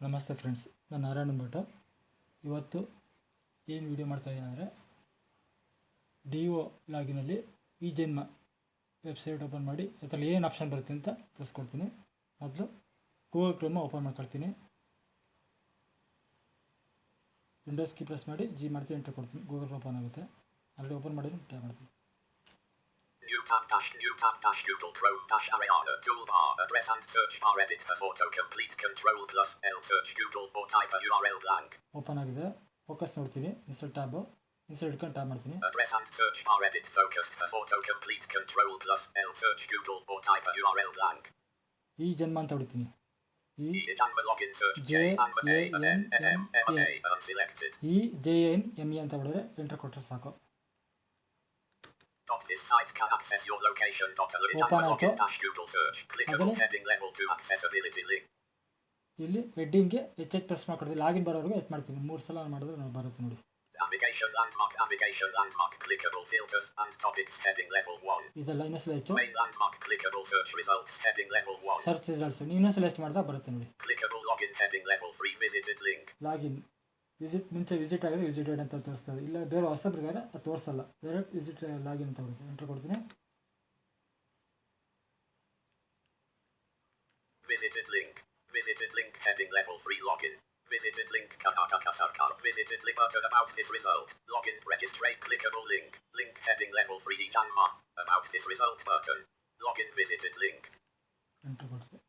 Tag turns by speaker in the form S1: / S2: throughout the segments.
S1: ನಮಸ್ತೆ ಫ್ರೆಂಡ್ಸ್, ನಾನು ನಾರಾಯಣ ಭಟ್. ಇವತ್ತು ಏನು ವಿಡಿಯೋ ಮಾಡ್ತಾಯಿದ್ದೀನಿ ಅಂದರೆ ಡಿಒ ಲಾಗಿನಲ್ಲಿ ಈ ಜನ್ಮ ವೆಬ್ಸೈಟ್ ಓಪನ್ ಮಾಡಿ ಅದರಲ್ಲಿ ಏನು ಆಪ್ಷನ್ ಬರುತ್ತೆ ಅಂತ ತೋರಿಸ್ಕೊಡ್ತೀನಿ. ಮೊದಲು ಗೂಗಲ್ ಕ್ರೋಮ್ ಓಪನ್ ಮಾಡ್ಕೊಳ್ತೀನಿ. ವಿಂಡೋಸ್ ಕೀ ಪ್ರೆಸ್ ಮಾಡಿ ಜಿ ಮಾಡ್ತೀನಿ, ಎಂಟರ್ ಕೊಡ್ತೀನಿ. ಗೂಗಲ್ ಓಪನ್ ಆಗುತ್ತೆ. ಅಲ್ಲಿ ಓಪನ್ ಮಾಡಿದ್ರೆ ಟ್ಯಾಪ್ ಮಾಡ್ತೀನಿ.
S2: New tab dash Google Chrome dash Ariana toolbar address and search bar edit for autocomplete control plus L search Google or type a URL blank.
S1: Open ಆಗಿದೆ. Focus ನೋಡ್ತೀನಿ. Insert tab ಇಟ್ಕೊಂಡು tap ಮಾಡ್ತೀನಿ.
S2: Address and search bar edit focused for autocomplete control plus L search Google or type a URL blank.
S1: ಈ ಜನ್ಮ ಅಂತ ಹೊಡಿತೀನಿ.
S2: Janma login search JANMA unselected.
S1: JANME ಅಂತ ಹೊಡೆದ್ರೆ ಎಂಟರ್ ಕೊಟ್ಟರೆ ಸಾಕು.
S2: This site can access your location. Login dash Google search. Clickable heading level 2 accessibility link.
S1: ಇಲ್ಲಿ ಹೆಡ್ಡಿಂಗ್ಗೆ ಹೆಚ್ಚು ಪ್ರೆಸ್ ಮಾಡ್ಕೊಡ್ತೀನಿ. ಲಾಗಿನ್ ಬರೋವರೆಗೂ ಹೆಚ್ಚು ಮಾಡ್ತೀನಿ. 3 ಸಲ ಮಾಡಿದ್ರೆ ಬರುತ್ತೆ ನೋಡಿ.
S2: Navigation landmark clickable filters and topics heading level 1.
S1: ಇದೆಲ್ಲ ಇನ್ನೊಂದ್ಸಲ ಹೆಚ್ಚು.
S2: Main landmark clickable search results heading level 1.
S1: Search results ಇನ್ನೊಂದ್ಸಲ ಹೆಚ್ಚು ಮಾಡಿದ್ರೆ ಬರುತ್ತೆ ನೋಡಿ.
S2: Clickable login heading level 3 visited link.
S1: Login ಮುಂಚೆ ವಿಸಿಟ್ ಆಗಿದೆ, ವಿಸಿಟೆಡ್ ಅಂತ ತೋರಿಸ್ತದೆ. ಇಲ್ಲ ಬೇರೆ ಹೊಸಬ್ರಿಗಾರೆ ಅದು ತೋರಿಸಲ್ಲ. ಡೈರೆಕ್ಟ್ ವಿಸಿಟ್ ಲಾಗಿನ್ ಅಂತ ಬರುತ್ತೆ. ಎಂಟರ್ ಕೊಡ್ತೀನಿ.
S2: Visited link heading level 3 login. Visited link Karnataka Sarkar. Visited link button about this result. Login registrate clickable link. Link heading level 3 Janma. About this result button. Login visited link.
S1: Enter ಕೊಡ್ತೀನಿ.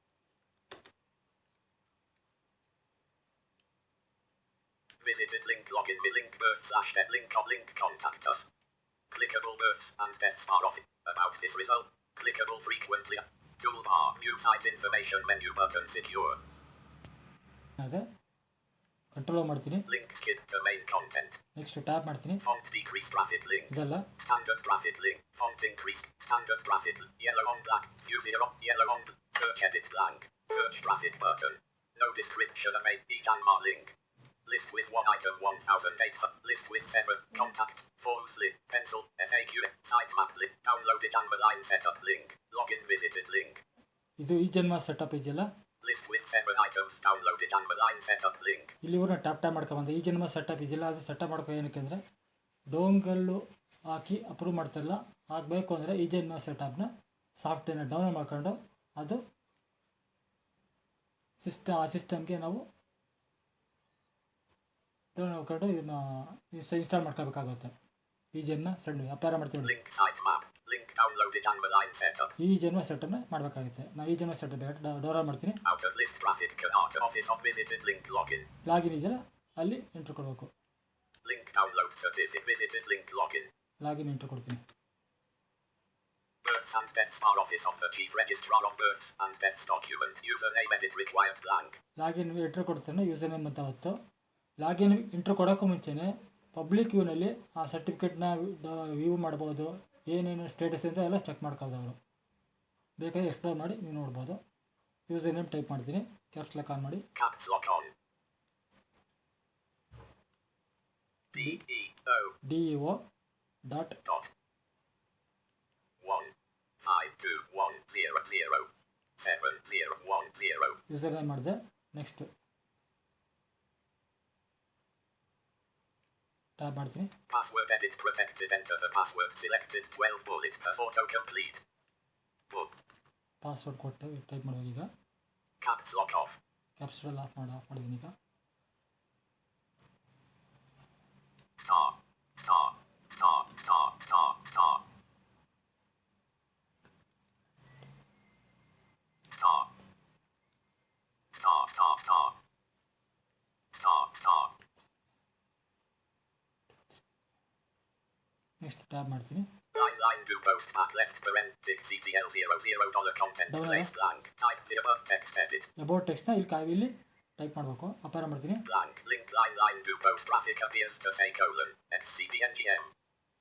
S2: Visited link login me link birth / death link contact us. Clickable births and deaths are off. About this result. Clickable frequently. Toolbar view site information menu button secure.
S1: ಅದೇ control ಮಾಡ್ತೀನಿ.
S2: Link skip to main content.
S1: Next tap ಮಾಡ್ತೀನಿ.
S2: Font decreased graphic link.
S1: ಇದೆಲ್ಲ
S2: standard graphic link. Font increased. Standard graphic. Yellow on black. View 0. Yellow on search edit blank. Search graphic button. No description of a Janma link. List with 1 item 1008. List with 7. Contact. Forms link. Pencil. FAQ. Sitemap link. Downloaded Janma line setup link. Login visited link.
S1: ಇದು ಈ ಜನ್ಮ setup ಇದೆಯಲ್ಲ.
S2: List with 7 items. Downloaded Janma line setup link.
S1: ಇಲ್ಲಿವರೆಗೂ tap ಮಾಡ್ಕೊಂಬಂದೆ. ಈ ಜನ್ಮ setup ಇದೆಯಲ್ಲ, ಅದು setup ಮಾಡ್ಕೊ. ಏನಕ್ಕೆ ಅಂದರೆ ಡೋಂಗಲ್ಲು ಹಾಕಿ ಅಪ್ರೂವ್ ಮಾಡ್ತಾರಲ್ಲ, ಆಗಬೇಕು ಅಂದರೆ ಈ ಜನ್ಮ ಸೆಟಪ್ನ ಸಾಫ್ಟ್ವೇರ್ನ ಡೌನ್ಲೋಡ್ ಮಾಡ್ಕೊಂಡು ಅದು ಆ ಸಿಸ್ಟಮ್ಗೆ ನಾವು ಡೌನ್ಲೋಡ್ ಮಾಡ್ಕೊಂಡು ಇದನ್ನ ಇನ್ಸ್ಟಾಲ್ ಮಾಡ್ಕೋಬೇಕಾಗುತ್ತೆ. ಈ ಜನ್ಮ ಸೆಟ್ ಅಪ್ಲೈ ಮಾಡ್ತೀವಿ. ಈ ಜನ್ಮ ಸೆಟಪ್ನ ಮಾಡಬೇಕಾಗುತ್ತೆ. ನಾವು ಈ ಜನ್ಮ ಸೆಟಪ್ ಡೌನ್ಲೋಡ್ ಮಾಡ್ತೀನಿ. ಲಾಗಿನ್ ಇದೆಯಲ್ಲ, ಅಲ್ಲಿ ಎಂಟ್ರ್ ಕೊಡಬೇಕು. ಲಾಗಿನ್ ಎಂಟ್ರ್ ಕೊಡ್ತೀನಿ.
S2: Births and deaths are office of the chief registrar of births and deaths document. Username edit required blank.
S1: Login enter ಕೊಡ್ತಾನೆ. ಯೂಸರ್ ನೇಮ್ ಅಂತ ಹೊತ್ತು ಲಾಗಿನ್ ಎಂಟ್ರ್ ಕೊಡೋಕ್ಕೂ ಮುಂಚೆನೇ ಪಬ್ಲಿಕ್ ವ್ಯೂನಲ್ಲಿ ಆ ಸರ್ಟಿಫಿಕೇಟ್ನ ವ್ಯೂ ಮಾಡ್ಬೋದು. ಏನೇನು ಸ್ಟೇಟಸ್ ಅಂತ ಎಲ್ಲ ಚೆಕ್ ಮಾಡ್ಕೋದು ಅವರು. ಬೇಕಾದ್ರೆ ಎಕ್ಸ್ಪ್ಲೋರ್ ಮಾಡಿ ನೀವು ನೋಡ್ಬೋದು. ಯೂಸರ್ ನೇಮ್ ಟೈಪ್ ಮಾಡ್ತೀನಿ. ಕ್ಯಾಪ್ಸ್ ಲಾಕ್ ಆನ್ ಮಾಡಿ. DEO .1521007. ಯೂಸರ್ ನೇಮ್ ಮಾಡಿದೆ. ನೆಕ್ಸ್ಟ್ ಟ್ಯಾಪ್ ಮಾಡ್ತೀನಿ.
S2: Password edit protected. Enter the password selected. 12 bullet per auto complete.
S1: Password ಕೊಟ್ಟು ಟೈಪ್ ಮಾಡುವಾಗ ಈಗ
S2: caps lock off.
S1: ಕ್ಯಾಪ್ಸ್ ಎಲ್ಲ ಆಫ್ ಮಾಡಿದ್ದೀನಿ. ಈಗ
S2: star star star star star star star star star star star star.
S1: Next tap ಮಾಡ್ತೀನಿ.
S2: Line do post back left parentic CTL $00 content place blank. Type the above text edit.
S1: About ಟೆಕ್ಸ್ಟ್ನ ಇಲ್ಲಿ type ಮಾಡಬೇಕು. Apply ಮಾಡ್ತೀನಿ.
S2: Blank link line do post graphic appears to say : XCPNGM.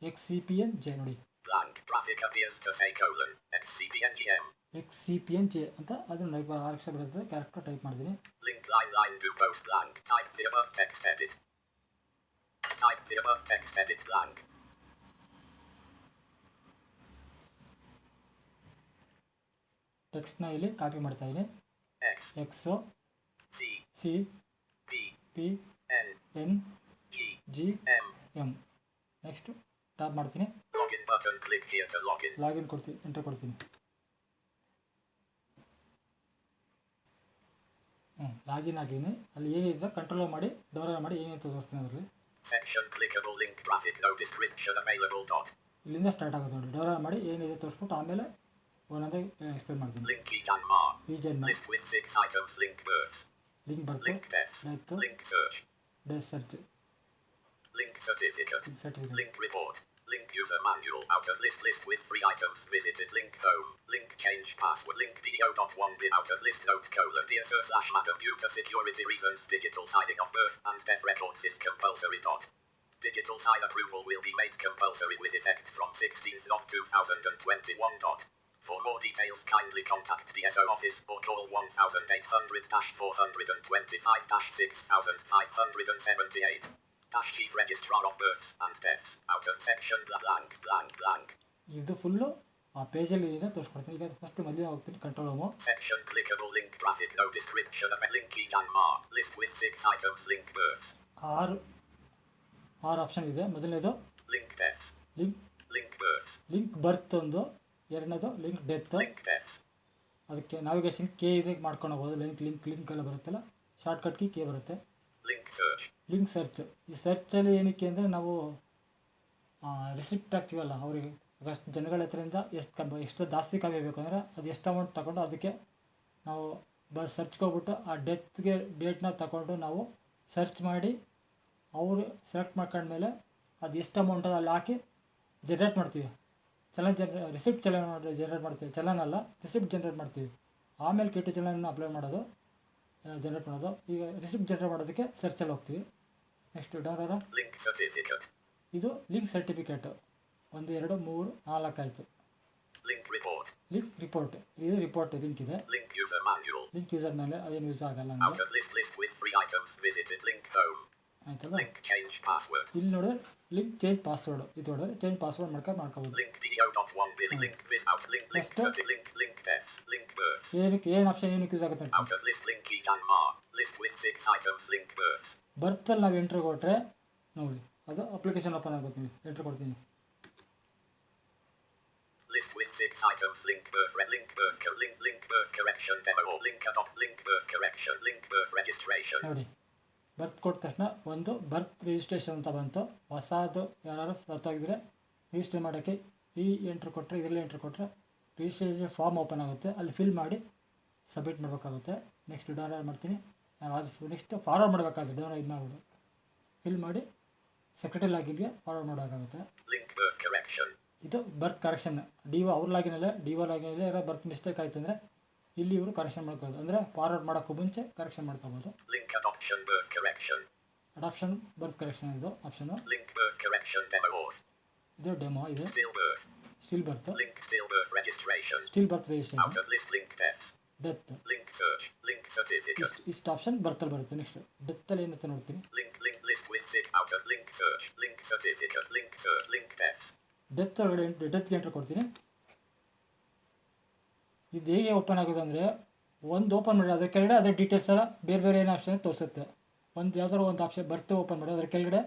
S1: XCPNJ ನೋಡಿ.
S2: Blank graphic appears to say : XCPNGM.
S1: XCPNJ ಅಂತ ಅದನ್ನು type ಆರ್ಕ್ಷ ಬರುತ್ತೆ. Character type ಮಾಡ್ತೀನಿ.
S2: Link line do post blank. Type the above text edit. Type the above text edit blank. ಟೆಕ್ಸ್ಟ್ನ ಇಲ್ಲಿ copy ಮಾಡ್ತಾ ಇದ್ದೀನಿ. X
S1: C
S2: P
S1: P
S2: N
S1: N
S2: G
S1: G
S2: M.
S1: M. Next tap ಮಾಡ್ತೀನಿ.
S2: Login button. Click here to login.
S1: Login ಕೊಡ್ತೀನಿ, entry ಕೊಡ್ತೀನಿ. Login ಆಗಿದ್ದೀನಿ. ಅಲ್ಲಿ ಏನಿದೆ control ಮಾಡಿ ಡೌನ್ಲೋಡ್ ಮಾಡಿ ಏನಿದೆ ತೋರಿಸ್ತೀನಿ ಅದರಲ್ಲಿ.
S2: Section clickable link graphic no description available dot.
S1: ಇಲ್ಲಿಂದ ಸ್ಟಾರ್ಟ್ ಆಗುತ್ತೆ ನೋಡಿ. ಡೌನ್ಲೋಡ್ ಮಾಡಿ ಏನಿದೆ ತೋರಿಸ್ಬಿಟ್ಟು ಆಮೇಲೆ ಒಂದೊಂದೇ ಎಕ್ಸ್ಪ್ಲೇನ್ ಮಾಡ್ತೀನಿ.
S2: Link Janmar.
S1: ಈ ಜನ್ಮ
S2: List with 6 items. Link birth.
S1: Link ಬರುತ್ತೆ,
S2: Link death.
S1: Death,
S2: Link search.
S1: Death search,
S2: Link certificate.
S1: Certificate,
S2: Link report. Link user manual. Out of list with 3 items visited. Link home. Link change password. Link video.1 bin out of list note colon dear sir / madam due to security reasons digital signing of birth and death records is compulsory dot. Digital sign approval will be made compulsory with effect from 16th of 2021 dot. For more details kindly contact the SO office or call 1800-425-6578. Chief Registrar of Births and Deaths. Out of section blank blank blank.
S1: ಇದು full ಆ ಪೇಜಲ್ಲಿ ಇದೆ ತೋರಿಸ್ಕೊಡ್ತೀನಿ. ಈಗ first ಮೊದಲೇ ಹೋಗ್ತೀನಿ control home.
S2: Section clickable link graphic no description of a link Janmar. List with 6 items. Link births.
S1: ಆರು option ಇದೆ. ಮೊದಲನೇದು
S2: Link deaths. Link births.
S1: Link birth ಒಂದು, ಎರಡನೇದು ಲಿಂಕ್ ಡೆತ್.
S2: Link deaths.
S1: ಅದಕ್ಕೆ ನಾವಿಗೇಷನ್ ಕೆ ಇದೆ ಮಾಡ್ಕೊಂಡು ಹೋಗ್ಬೋದು. ಲಿಂಕ್ ಎಲ್ಲ ಬರುತ್ತಲ್ಲ, ಶಾರ್ಟ್ಕಟ್ ಕೆ ಬರುತ್ತೆ.
S2: Link search.
S1: Link search. ಈ ಸರ್ಚಲ್ಲಿ ಏನಕ್ಕೆ ಅಂದರೆ ನಾವು ರಿಸಿಪ್ಟ್ ಹಾಕ್ತೀವಲ್ಲ ಅವರಿಗೆ ಅಷ್ಟು ಜನಗಳ ಹತ್ರದಿಂದ ಎಷ್ಟು ಜಾಸ್ತಿ ಕಾಪಿ ಬೇಕು ಅಂದರೆ ಅದು ಎಷ್ಟು ಅಮೌಂಟ್ ತಗೊಂಡು ಅದಕ್ಕೆ ನಾವು ಸರ್ಚ್ಗೆ ಹೋಗ್ಬಿಟ್ಟು ಆ ಡೇಟ್ನ ತಗೊಂಡು ನಾವು ಸರ್ಚ್ ಮಾಡಿ ಅವರು ಸೆಲೆಕ್ಟ್ ಮಾಡ್ಕೊಂಡ್ಮೇಲೆ ಅದು ಎಷ್ಟು ಅಮೌಂಟ್ ಅಲ್ಲಿ ಹಾಕಿ ಜನ್ರೇಟ್ ಮಾಡ್ತೀವಿ. ರಿಸಿಪ್ಟ್ ಜನ್ರೇಟ್ ಮಾಡ್ತೀವಿ. ಚಲನ್ ಅಲ್ಲ, ರಿಸಿಪ್ಟ್ ಜನ್ರೇಟ್ ಮಾಡ್ತೀವಿ. ಆಮೇಲೆ ಕೆಟ್ಟು ಚಲನ್ ಅಪ್ಲೈ ಮಾಡೋದು, ಜನ್ರೇಟ್ ಮಾಡೋದು. ಈಗ ರಿಸಿಪ್ಟ್ ಜನ್ರೇಟ್ ಮಾಡೋದಕ್ಕೆ ಸರ್ಚಲ್ಲಿ ಹೋಗ್ತೀವಿ. Next download
S2: Link certificate.
S1: ಇದು ಲಿಂಕ್ ಸರ್ಟಿಫಿಕೇಟು. 1 2 3 4 ಆಯಿತು.
S2: Link report.
S1: Link report. ಇದು ರಿಪೋರ್ಟ್ ಲಿಂಕ್ ಇದೆ.
S2: Link user manual.
S1: Link user ಮೇಲೆ ಅದೇನು ಯೂಸ್ ಆಗಲ್ಲ
S2: Out
S1: ನನಗೆ.
S2: of list with 3 items visited. Link home.
S1: ಆಯ್ತಲ್ಲ.
S2: Link change password.
S1: ಇಲ್ಲಿ ನೋಡಿದ್ರೆ ಲಿಂಕ್ ಚೇಂಜ್ ಪಾಸ್ವರ್ಡ್. ಇದು ನೋಡಿದ್ರೆ ಚೇಂಜ್ ಪಾಸ್ವರ್ಡ್ ಮಾಡ್ಕೋಬೋದು.
S2: Link video.1 bin. Link vis out. Link
S1: Next.
S2: link deaths. Link births.
S1: ಏನು ಆಪ್ಷನ್ ಏನಕ್ಕೆ ಯೂಸ್ ಆಗುತ್ತೆ ಅಂತ.
S2: Out of list link Janmar. List with 6 items. Link births.
S1: ಬರ್ತಲ್ಲಿ ನಾವು ಎಂಟ್ರಿ ಕೊಟ್ಟರೆ ನೋಡಿ ಅದು ಅಪ್ಲಿಕೇಶನ್ ಓಪನ್ ಆಗುತ್ತೆ. ಎಂಟ್ರಿ ಕೊಡ್ತೀನಿ.
S2: List with 6 items. Link birth link birth correction demo or link adopt link birth correction link birth registration.
S1: ನೋಡಿ ಬರ್ತ್ ಕೊಟ್ಟ ತಕ್ಷಣ ಒಂದು ಬರ್ತ್ ರಿಜಿಸ್ಟ್ರೇಷನ್ ಅಂತ ಬಂತು. ಹೊಸದು ಯಾರು ಸತ್ತೋಗಿದ್ರೆ ರಿಜಿಸ್ಟರ್ ಮಾಡೋಕ್ಕೆ ಈ ಎಂಟ್ರಿ ಕೊಟ್ಟರೆ, ಇದರಲ್ಲಿ ಎಂಟ್ರಿ ಕೊಟ್ಟರೆ ರಿಜಿಸ್ಟ್ರೇಷನ್ ಫಾರ್ಮ್ ಓಪನ್ ಆಗುತ್ತೆ. ಅಲ್ಲಿ ಫಿಲ್ ಮಾಡಿ ಸಬ್ಮಿಟ್ ಮಾಡಬೇಕಾಗುತ್ತೆ. ನೆಕ್ಸ್ಟ್ ಡೌನ್ಲೋಡ್ ಮಾಡ್ತೀನಿ. ಅದು ನೆಕ್ಸ್ಟ್ ಫಾರ್ವರ್ಡ್ ಮಾಡಬೇಕಾಗುತ್ತೆ. ಡೌನ್ಲೋಡ್ ಇದು ಮಾಡಿಬಿಡು ಫಿಲ್ ಮಾಡಿ ಸೆಕ್ರೆಟರಿ ಲಾಗಿನ್ಗೆ ಫಾರ್ವರ್ಡ್ ಮಾಡೋಕ್ಕಾಗುತ್ತೆ.
S2: Link birth correction.
S1: ಇದು ಬರ್ತ್ ಕರೆಕ್ಷನ್. ಅವ್ರ ಲಾಗಿನಲ್ಲೇ ಲಾಗಿನಲ್ಲೇ ಯಾರೋ ಬರ್ತ್ ಮಿಸ್ಟೇಕ್ ಆಯಿತು ಅಂದರೆ ಇಲ್ಲಿ ಇವರು ಕರೆಕ್ಷನ್ ಮಾಡ್ಕೋಬೋದು. ಅಂದರೆ ಫಾರ್ವರ್ಡ್ ಮಾಡೋಕ್ಕೂ ಮುಂಚೆ ಕರೆಕ್ಷನ್ ಮಾಡ್ಕೋಬೋದು.
S2: Link adoption birth correction.
S1: Adoption birth correction ಇದು option.
S2: Link birth correction demo or
S1: ಇದು ಡೆಮೋ ಇದೆ.
S2: still birth.
S1: Still birth.
S2: Link still birth registration.
S1: Still birth registration.
S2: Out of list link deaths.
S1: Death.
S2: Link search. Link certificate.
S1: ಇಷ್ಟು option ಬರ್ತಲ್ಲಿ ಬರುತ್ತೆ. Next ಡೆತ್ತಲ್ಲಿ ಏನಂತ ನೋಡ್ತೀನಿ.
S2: Link list with 6 out of link search. Link certificate. Link search. Link deaths.
S1: Death ಒಳಗಡೆ ಡೆತ್ಗೆ entry ಕೊಡ್ತೀನಿ. ಇದು ಹೇಗೆ open ಆಗೋದು ಅಂದರೆ ಒಂದು ಓಪನ್ ಮಾಡಿ ಅದರ ಕೆಳಗಡೆ ಅದರ ಡೀಟೇಲ್ಸ್ ಎಲ್ಲ ಬೇರೆ ಏನು ಆಪ್ಷನ್ ತೋರಿಸುತ್ತೆ. ಒಂದು ಯಾವ್ದಾದ್ರು ಒಂದು ಆಪ್ಷನ್ ಬರ್ತ್ ಓಪನ್ ಮಾಡಿ ಅದರ ಕೆಳಗಡೆ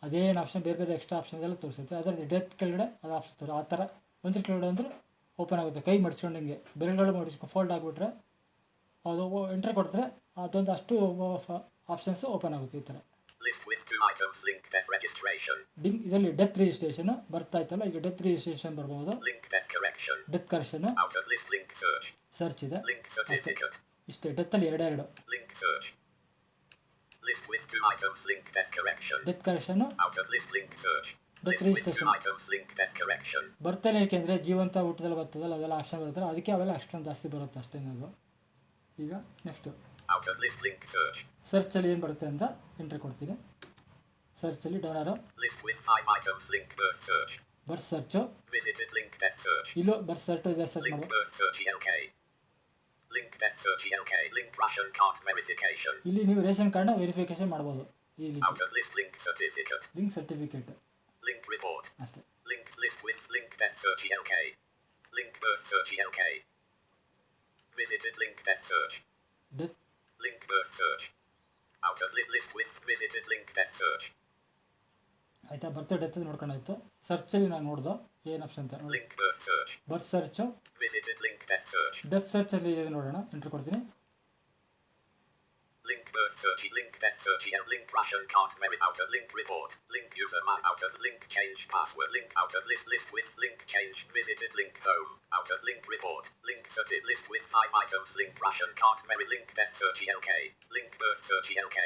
S1: ಅದೇನು ಆಪ್ಷನ್ ಬೇರೆ ಎಕ್ಸ್ಟ್ರಾ ಆಪ್ಷನ್ಸ್ ಎಲ್ಲ ತೋರಿಸುತ್ತೆ. ಅದರ ಡೆತ್ ಕೆಳಗಡೆ ಅದು ಆಪ್ಷನ್ ತೋರು ಆ ಥರ ಒಂದ್ರ ಕೆಳಗಡೆ ಅಂದರೆ ಓಪನ್ ಆಗುತ್ತೆ. ಕೈ ಮಡಿಸ್ಕೊಂಡಂಗೆ ಬೆರಳುಗಳು ಮಡಿಸ್ಕೊಂಡು ಫೋಲ್ಡ್ ಆಗಿಬಿಟ್ರೆ ಅದು ಎಂಟ್ರಿ ಕೊಡ್ತಾರೆ ಅದೊಂದು ಅಷ್ಟು ಆಪ್ಷನ್ಸು ಓಪನ್ ಆಗುತ್ತೆ. ಈ ಥರ
S2: List with 2 items. Link death registration.
S1: ಇದರಲ್ಲಿ ಡೆತ್ ರಿಜಿಸ್ಟ್ರೇಷನ್ ಬರ್ತಾ ಇತ್ತಲ್ಲ, ಈಗ ಡೆತ್ ರಿಜಿಸ್ಟ್ರೇಷನ್ ಬರ್ಬೋದು.
S2: Link death correction.
S1: Death correction.
S2: Out of list link search.
S1: Search ಇದೆ.
S2: Link certificate.
S1: ಇಷ್ಟೇ ಡೆತ್ತಲ್ಲಿ ಎರಡು.
S2: Link search. List with 2 items. Link death correction.
S1: Death correction.
S2: Out of list link search.
S1: Death
S2: List with 2
S1: registration.
S2: items. Link death correction.
S1: ಬರ್ತಲ್ಲ ಏಕೆಂದರೆ ಜೀವಂತ ಊಟದಲ್ಲಿ ಬರ್ತದಲ್ಲ ಅವೆಲ್ಲ option ಬರ್ತಲ್ಲ, ಅದಕ್ಕೆ ಅವೆಲ್ಲ ಅಷ್ಟೊಂದು ಜಾಸ್ತಿ ಬರುತ್ತೆ ಅಷ್ಟೇನದು. ಈಗ next
S2: Out of list link search.
S1: ಸರ್ಚಲ್ಲಿ ಏನು ಬರುತ್ತೆ ಅಂತ ಎಂಟ್ರಿ ಕೊಡ್ತೀನಿ. ಸರ್ಚಲ್ಲಿ download
S2: List with 5 items. Link birth search.
S1: Birth search.
S2: Visited link death search.
S1: ಇಲ್ಲೂ ಬರ್ತ್ ಸರ್ಚು ಇದೆ ಸರ್ಚ್
S2: Link
S1: ಮಾಡೋದು.
S2: birth search ELK. Link death search ELK. Link ration card verification.
S1: ಇಲ್ಲಿ ನೀವು ರೇಷನ್ ಕಾರ್ಡ್ನ ವೆರಿಫಿಕೇಶನ್ ಮಾಡ್ಬೋದು. ಈ
S2: Out of list link certificate.
S1: Link certificate
S2: Link report.
S1: ಅಷ್ಟೇ.
S2: Link list with link death search ELK. Link birth search ELK. Visited link death search.
S1: Death
S2: Link birth search. Out of list with visited link death search.
S1: ಆಯಿತಾ, ಬರ್ತ್ death ನೋಡ್ಕೊಂಡಾಯ್ತು. ಸರ್ಚಲ್ಲಿ ನಾನು ನೋಡ್ದು ಏನು option ಅಂತ ನೋಡಿ.
S2: Link birth search.
S1: Birth search,
S2: Visited link death search.
S1: Death ಸರ್ಚಲ್ಲಿ ಇದೆ ನೋಡೋಣ. Entry ಕೊಡ್ತೀನಿ.
S2: Link birth search. Link death search. Link ration card verify. Out of link report. Link user man. Out of link change password. Link out of list with link change. Visited link home. Out of link report. Link certificate list with 5 items. Link ration card verify. Link death search. LK. Link birth search. LK.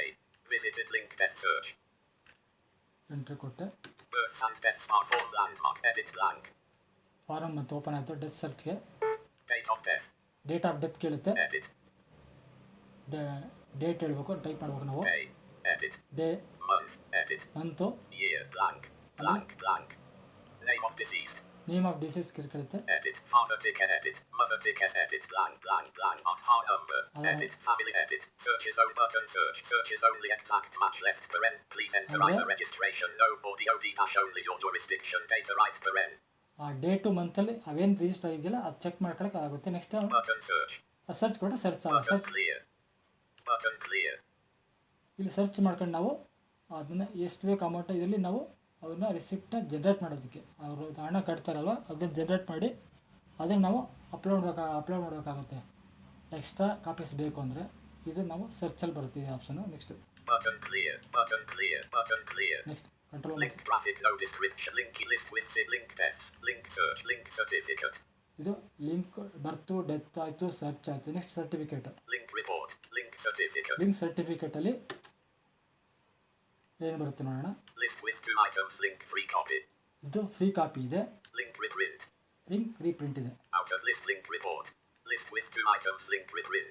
S2: Visited link death search.
S1: Entry ಕೊಟ್ಟೆ.
S2: Birth and death smartphone landmark. Edit blank.
S1: Form ಮತ್ತು open ಆಯಿತು. Death ಸರ್ಚ್ಗೆ
S2: Date of death.
S1: Date of death ಕೇಳುತ್ತೆ.
S2: Edit.
S1: Date ಹೇಳ್ಬೇಕು, type ಮಾಡ್ಬೇಕು ನಾವು.
S2: Day. Edit.
S1: Day,
S2: Month. Edit.
S1: Month,
S2: Year. Blank. Blank. Blank. Name of deceased.
S1: Name of deceased ಕೇಳುತ್ತೆ.
S2: Edit. Father ticket. Edit. Mother ticket. Edit. Blank. Blank. Blank. Aadhaar number. Edit. Family. Edit. Search is own button. Search. Search is only exact match left. Paren. Please enter
S1: Okay.
S2: either registration. No body OD dash only your jurisdiction. Data right. Paren.
S1: ಆ date ಮಂತಲ್ಲಿ ಅವೇನು register ಇದೆಯಲ್ಲ ಅದು check ಮಾಡ್ಕೊಳಕ್ಕೆ ಆಗುತ್ತೆ. Next
S2: Button search.
S1: Search ಕೊಟ್ಟರೆ search ಆಗುತ್ತೆ.
S2: Button
S1: search
S2: clear. Button clear.
S1: ಇಲ್ಲಿ search ಮಾಡ್ಕೊಂಡು ನಾವು ಅದನ್ನು ಎಷ್ಟು ಬೇಕು ಅಮೌಂಟ್ ಇದರಲ್ಲಿ ನಾವು ಅದನ್ನ ರಿಸಿಪ್ಟನ್ನ ಜನ್ರೇಟ್ ಮಾಡೋದಕ್ಕೆ ಅವರು ಹಣ ಕಟ್ತಾರಲ್ವ ಅದನ್ನು ಜನ್ರೇಟ್ ಮಾಡಿ ಅದನ್ನು ನಾವು ಅಪ್ಲೋಡ್ ಮಾಡಬೇಕಾಗುತ್ತೆ. ಎಕ್ಸ್ಟ್ರಾ ಕಾಪೀಸ್ ಬೇಕು ಅಂದರೆ ಇದು ನಾವು ಸರ್ಚಲ್ಲಿ ಬರುತ್ತೆ option. Next
S2: Button clear. Button clear. Button clear.
S1: Next control
S2: Link graphic. No description. Link list with link death. Link search. Link certificate.
S1: ಇದು ಲಿಂಕ್ ಬರ್ತು ಡೆತ್ ಆಯಿತು, ಸರ್ಚ್ ಆಯಿತು. Next certificate.
S2: Link report. Link certificate.
S1: Link ಸರ್ಟಿಫಿಕೇಟಲ್ಲಿ ಏನು ಬರುತ್ತೆ ನೋಡೋಣ.
S2: List with 2 items. Link free copy.
S1: ಇದು free copy ಇದೆ,
S2: Link reprint.
S1: Link reprint ಇದೆ.
S2: Out of list link report. List with 2 items. Link reprint.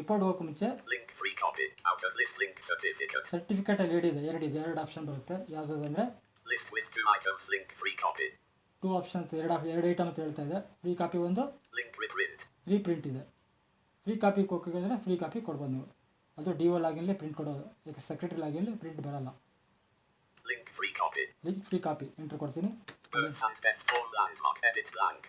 S1: Report ಹೋಗೋಕೆ ಮುಂಚೆ
S2: Link free copy. Out of list link certificate.
S1: ಸರ್ಟಿಫಿಕೇಟಲ್ಲಿ ಎರಡು option ಬರುತ್ತೆ. ಯಾವುದಾದಂದರೆ
S2: List with 2 items. Link free copy.
S1: 2 option ಅಂತ ಎರಡು item ಅಂತ ಹೇಳ್ತಾ ಇದೆ. ಫ್ರೀ ಕಾಪಿ ಒಂದು,
S2: Link reprint.
S1: ರೀಪ್ರಿಂಟ್ ಇದೆ. ಫ್ರೀ ಕಾಪಿ ಕೊಟ್ಟಿದ್ರೆ ಫ್ರೀ ಕಾಪಿ ಕೊಡ್ಬೋದು ನೀವು. ಅದು ಡಿ ಒ ಲಾಗಿನ್ಲಿ ಪ್ರಿಂಟ್ ಕೊಡೋದು, ಯಾಕೆ ಸೆಕ್ರೆಟರಿ ಲಾಗಿನ್ಲಿ ಪ್ರಿಂಟ್ ಬರೋಲ್ಲ.
S2: Link free copy.
S1: Link free copy entry ಕೊಡ್ತೀನಿ.
S2: Birth and death form landmark. Edit blank.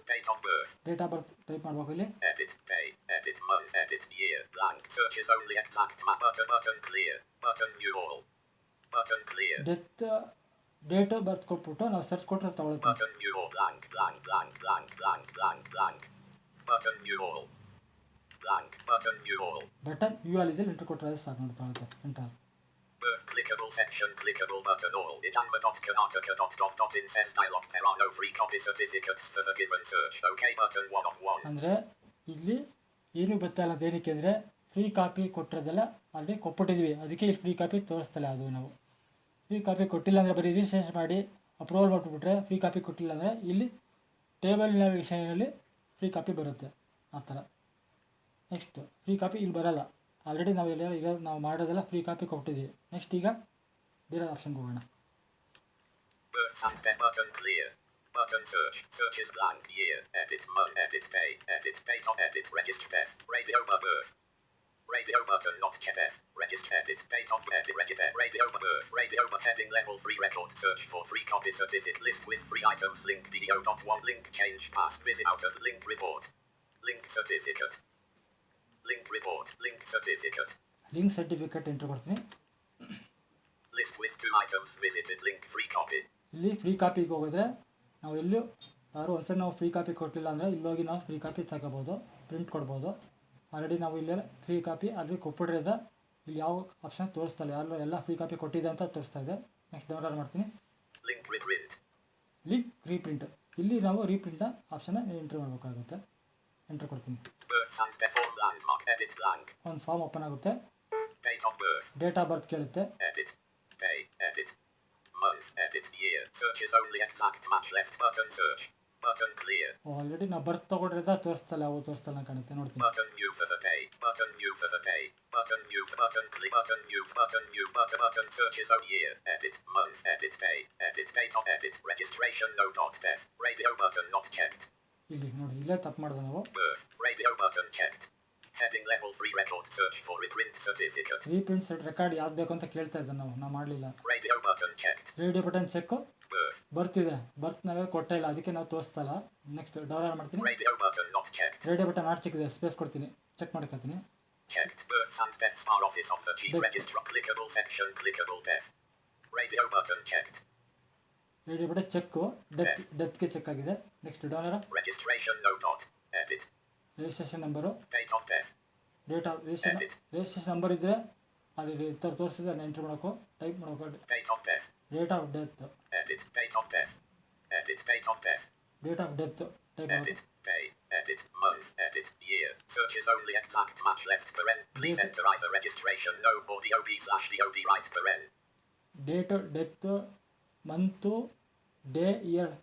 S2: Date of birth.
S1: Date of birth type ಮಾಡಬೇಕು ಇಲ್ಲಿ.
S2: Edit day. Edit month. Edit year. Blank. Search is only exact map. Button clear. Button view all. Button clear.
S1: Date birth ಕೊಟ್ಬಿಟ್ಟು ನಾವು search ಕೊಟ್ಟರೆ ತಗೊಳ್ತೀವಿ.
S2: Button view all. Blank. Blank. Blank. Blank. Blank. Blank. Blank. Button view all. Blank. Button view all.
S1: Button ಯು ಅಲ್ಲಿ ಇದೆ, entry ಕೊಟ್ಟರೆ ಸಾಕು ನೋಡಿ ತಗೊಳ್ತಾರೆ. Enter.
S2: Birth clickable section. Clickable button all. Ijanba.karnataka.gov.in says dialog. There are no free copy certificates for the given search. OK button 1 of 1.
S1: ಅಂದರೆ ಇಲ್ಲಿ ಏನೂ ಗೊತ್ತಲ್ಲ ಅಂತ ಏನಕ್ಕೆ ಅಂದರೆ ಫ್ರೀ ಕಾಪಿ ಕೊಟ್ಟಿರೋದೆಲ್ಲ ಆಲ್ರೆಡಿ ಕೊಟ್ಬಿಟ್ಟಿದ್ವಿ, ಅದಕ್ಕೆ ಇಲ್ಲಿ ಫ್ರೀ ಕಾಪಿ ತೋರಿಸ್ತಲ್ಲ. ಅದು ನಾವು ಫ್ರೀ ಕಾಪಿ ಕೊಟ್ಟಿಲ್ಲ ಅಂದರೆ ಬರೀ ರಿಜಿಸ್ಟ್ರೇಷನ್ ಮಾಡಿ ಅಪ್ರೂವಲ್ ಮಾಡಿಬಿಟ್ರೆ ಫ್ರೀ ಕಾಪಿ ಕೊಟ್ಟಿಲ್ಲ ಅಂದರೆ ಇಲ್ಲಿ ಟೇಬಲ್ ನ್ಯಾವಿಗೇಷನಲ್ಲಿ ಫ್ರೀ ಕಾಪಿ ಬರುತ್ತೆ ಆ ಥರ. ನೆಕ್ಸ್ಟ್ ಫ್ರೀ ಕಾಪಿ ಇಲ್ಲಿ ಬರೋಲ್ಲ, ಆಲ್ರೆಡಿ ನಾವು ಈಗ ನಾವು ಮಾಡೋದೆಲ್ಲ ಫ್ರೀ ಕಾಪಿ ಕೊಟ್ಟಿದ್ದೀವಿ. ನೆಕ್ಸ್ಟ್ ಈಗ ಬೇರೆ ಆಪ್ಷನ್ಗೆ ಹೋಗೋಣ.
S2: Birth and death button clear. Button search. Search is blank. Year. Edit month. Edit day. Edit date of edit. Register death. Radio birth. Radio button not check death. Register edit. Date of edit. Register. Radio birth. Radio heading level 3 record. Search for free copy certificate list with 3 items. Link DDO.1. Link change past. Visit out of link report. Link certificate. Link report. Link certificate.
S1: Link certificate entry ಕೊಡ್ತೀನಿ.
S2: List with 2 items. Visited link free copy.
S1: ಇಲ್ಲಿ free ಕಾಪಿಗೆ ಹೋಗಿದ್ರೆ ನಾವು ಎಲ್ಲೂ ಯಾರು ಒಂದ್ಸರಿ ನಾವು free copy ಕೊಟ್ಟಿಲ್ಲ ಅಂದರೆ ಇಲ್ಲೋಗಿ ನಾವು ಫ್ರೀ ಕಾಪಿ ತಗೋಬೋದು, ಪ್ರಿಂಟ್ ಕೊಡ್ಬೋದು. ಆಲ್ರೆಡಿ ನಾವು ಇಲ್ಲೇ ಫ್ರೀ ಕಾಪಿ ಆಲ್ರೆಡಿ ಕೊಟ್ಬಿಟ್ರೆ ಇಲ್ಲಿ ಯಾವ ಆಪ್ಷನ್ ತೋರಿಸ್ತಾ ಇಲ್ಲ, ಎಲ್ಲ ಫ್ರೀ ಕಾಪಿ ಕೊಟ್ಟಿದೆ ಅಂತ ತೋರಿಸ್ತಾ ಇದೆ. ನೆಕ್ಸ್ಟ್ ಡೌನ್ಲೋಡ್ ಮಾಡ್ತೀನಿ.
S2: Link reprint.
S1: ಲಿಂಕ್ ರೀಪ್ರಿಂಟ್, ಇಲ್ಲಿ ನಾವು ರೀಪ್ರಿಂಟ್ ಆಪ್ಷನ್ನ ಎಂಟ್ರಿ ಮಾಡಬೇಕಾಗುತ್ತೆ. ಎಂಟ್ರಿ ಕೊಡ್ತೀನಿ.
S2: Birth and death form landmark. Edit blank.
S1: ಒಂದು ಫಾರ್ಮ್ ಓಪನ್ ಆಗುತ್ತೆ.
S2: Date of birth.
S1: Date of birth ಕೇಳುತ್ತೆ.
S2: Edit. Day. Edit. Month. Edit. Year. Search is only exact match left. Button search. Button clear.
S1: Already ನಾವು ಬರ್ತ್ ತೊಗೊಂಡ್ರೆ ತೋರಿಸ್ತಲ್ಲ, ಅವು ತೋರಿಸ್ತಲ್ಲ ಕಾಣುತ್ತೆ. ನೋಡ್ತೀನಿ.
S2: Button view for the day. Button view for the day. Button view for button click. Button view. Button view. Button search is on year. Edit. Month. Edit. Day. Edit. Date of edit. Registration. No dot death. Radio button not checked.
S1: ಇಲ್ಲಿ ನೋಡಿ, ಇಲ್ಲೇ ತಪ್ಪು ಮಾಡಿದೆ ನಾವು.
S2: Birth. Radio button checked. Heading level 3 record. Search for reprint certificate.
S1: Reprint record ಯಾವ್ದು ಬೇಕು ಅಂತ ಕೇಳ್ತಾ ಇದ್ದೆ ನಾವು ಮಾಡಲಿಲ್ಲ.
S2: Radio button checked.
S1: Radio button check.
S2: Birth.
S1: ಬರ್ತಿದೆ, ಬರ್ತ್ ನಾವೇ ಕೊಟ್ಟೇ ಇಲ್ಲ, ಅದಕ್ಕೆ ನಾವು ತೋರಿಸ್ತಲ್ಲ. ನೆಕ್ಸ್ಟ್ ಡೌನ್ಲೋಡ್ ಮಾಡ್ತೀನಿ.
S2: Radio button not checked.
S1: Radio button not check ಇದೆ, ಸ್ಪೇಸ್ ಕೊಡ್ತೀನಿ, ಚೆಕ್ ಮಾಡ್ಕೊತೀನಿ.
S2: checked. Births and deaths are office of the chief
S1: Death.
S2: registrar. Clickable section. Clickable death. Radio button checked.
S1: Radio button check, ಡೆತ್ಗೆ check ಆಗಿದೆ. Next ಡಾಲರ
S2: Registration no dot. Edit.
S1: Registration number,
S2: Date of death.
S1: Date of registration number ಇದ್ದರೆ ಅಲ್ಲಿ ಈ ಥರ ತೋರಿಸಿದ್ರೆ ಅದನ್ನ entry ಮಾಡೋಕ್ಕೋ ಟೈಪ್ ಮಾಡೋಕ್ಕೋ.
S2: Date of death.
S1: Date of death,
S2: Edit. Date of death. Edit. Date of death.
S1: Date of death type ಮಾಡೋದು.
S2: Edit. Day. Edit. Month. Edit. Year. Searches only exact match left paren. Please
S1: Date.
S2: enter either registration no or DOB/DOD right paren.
S1: Date, death, month, day, year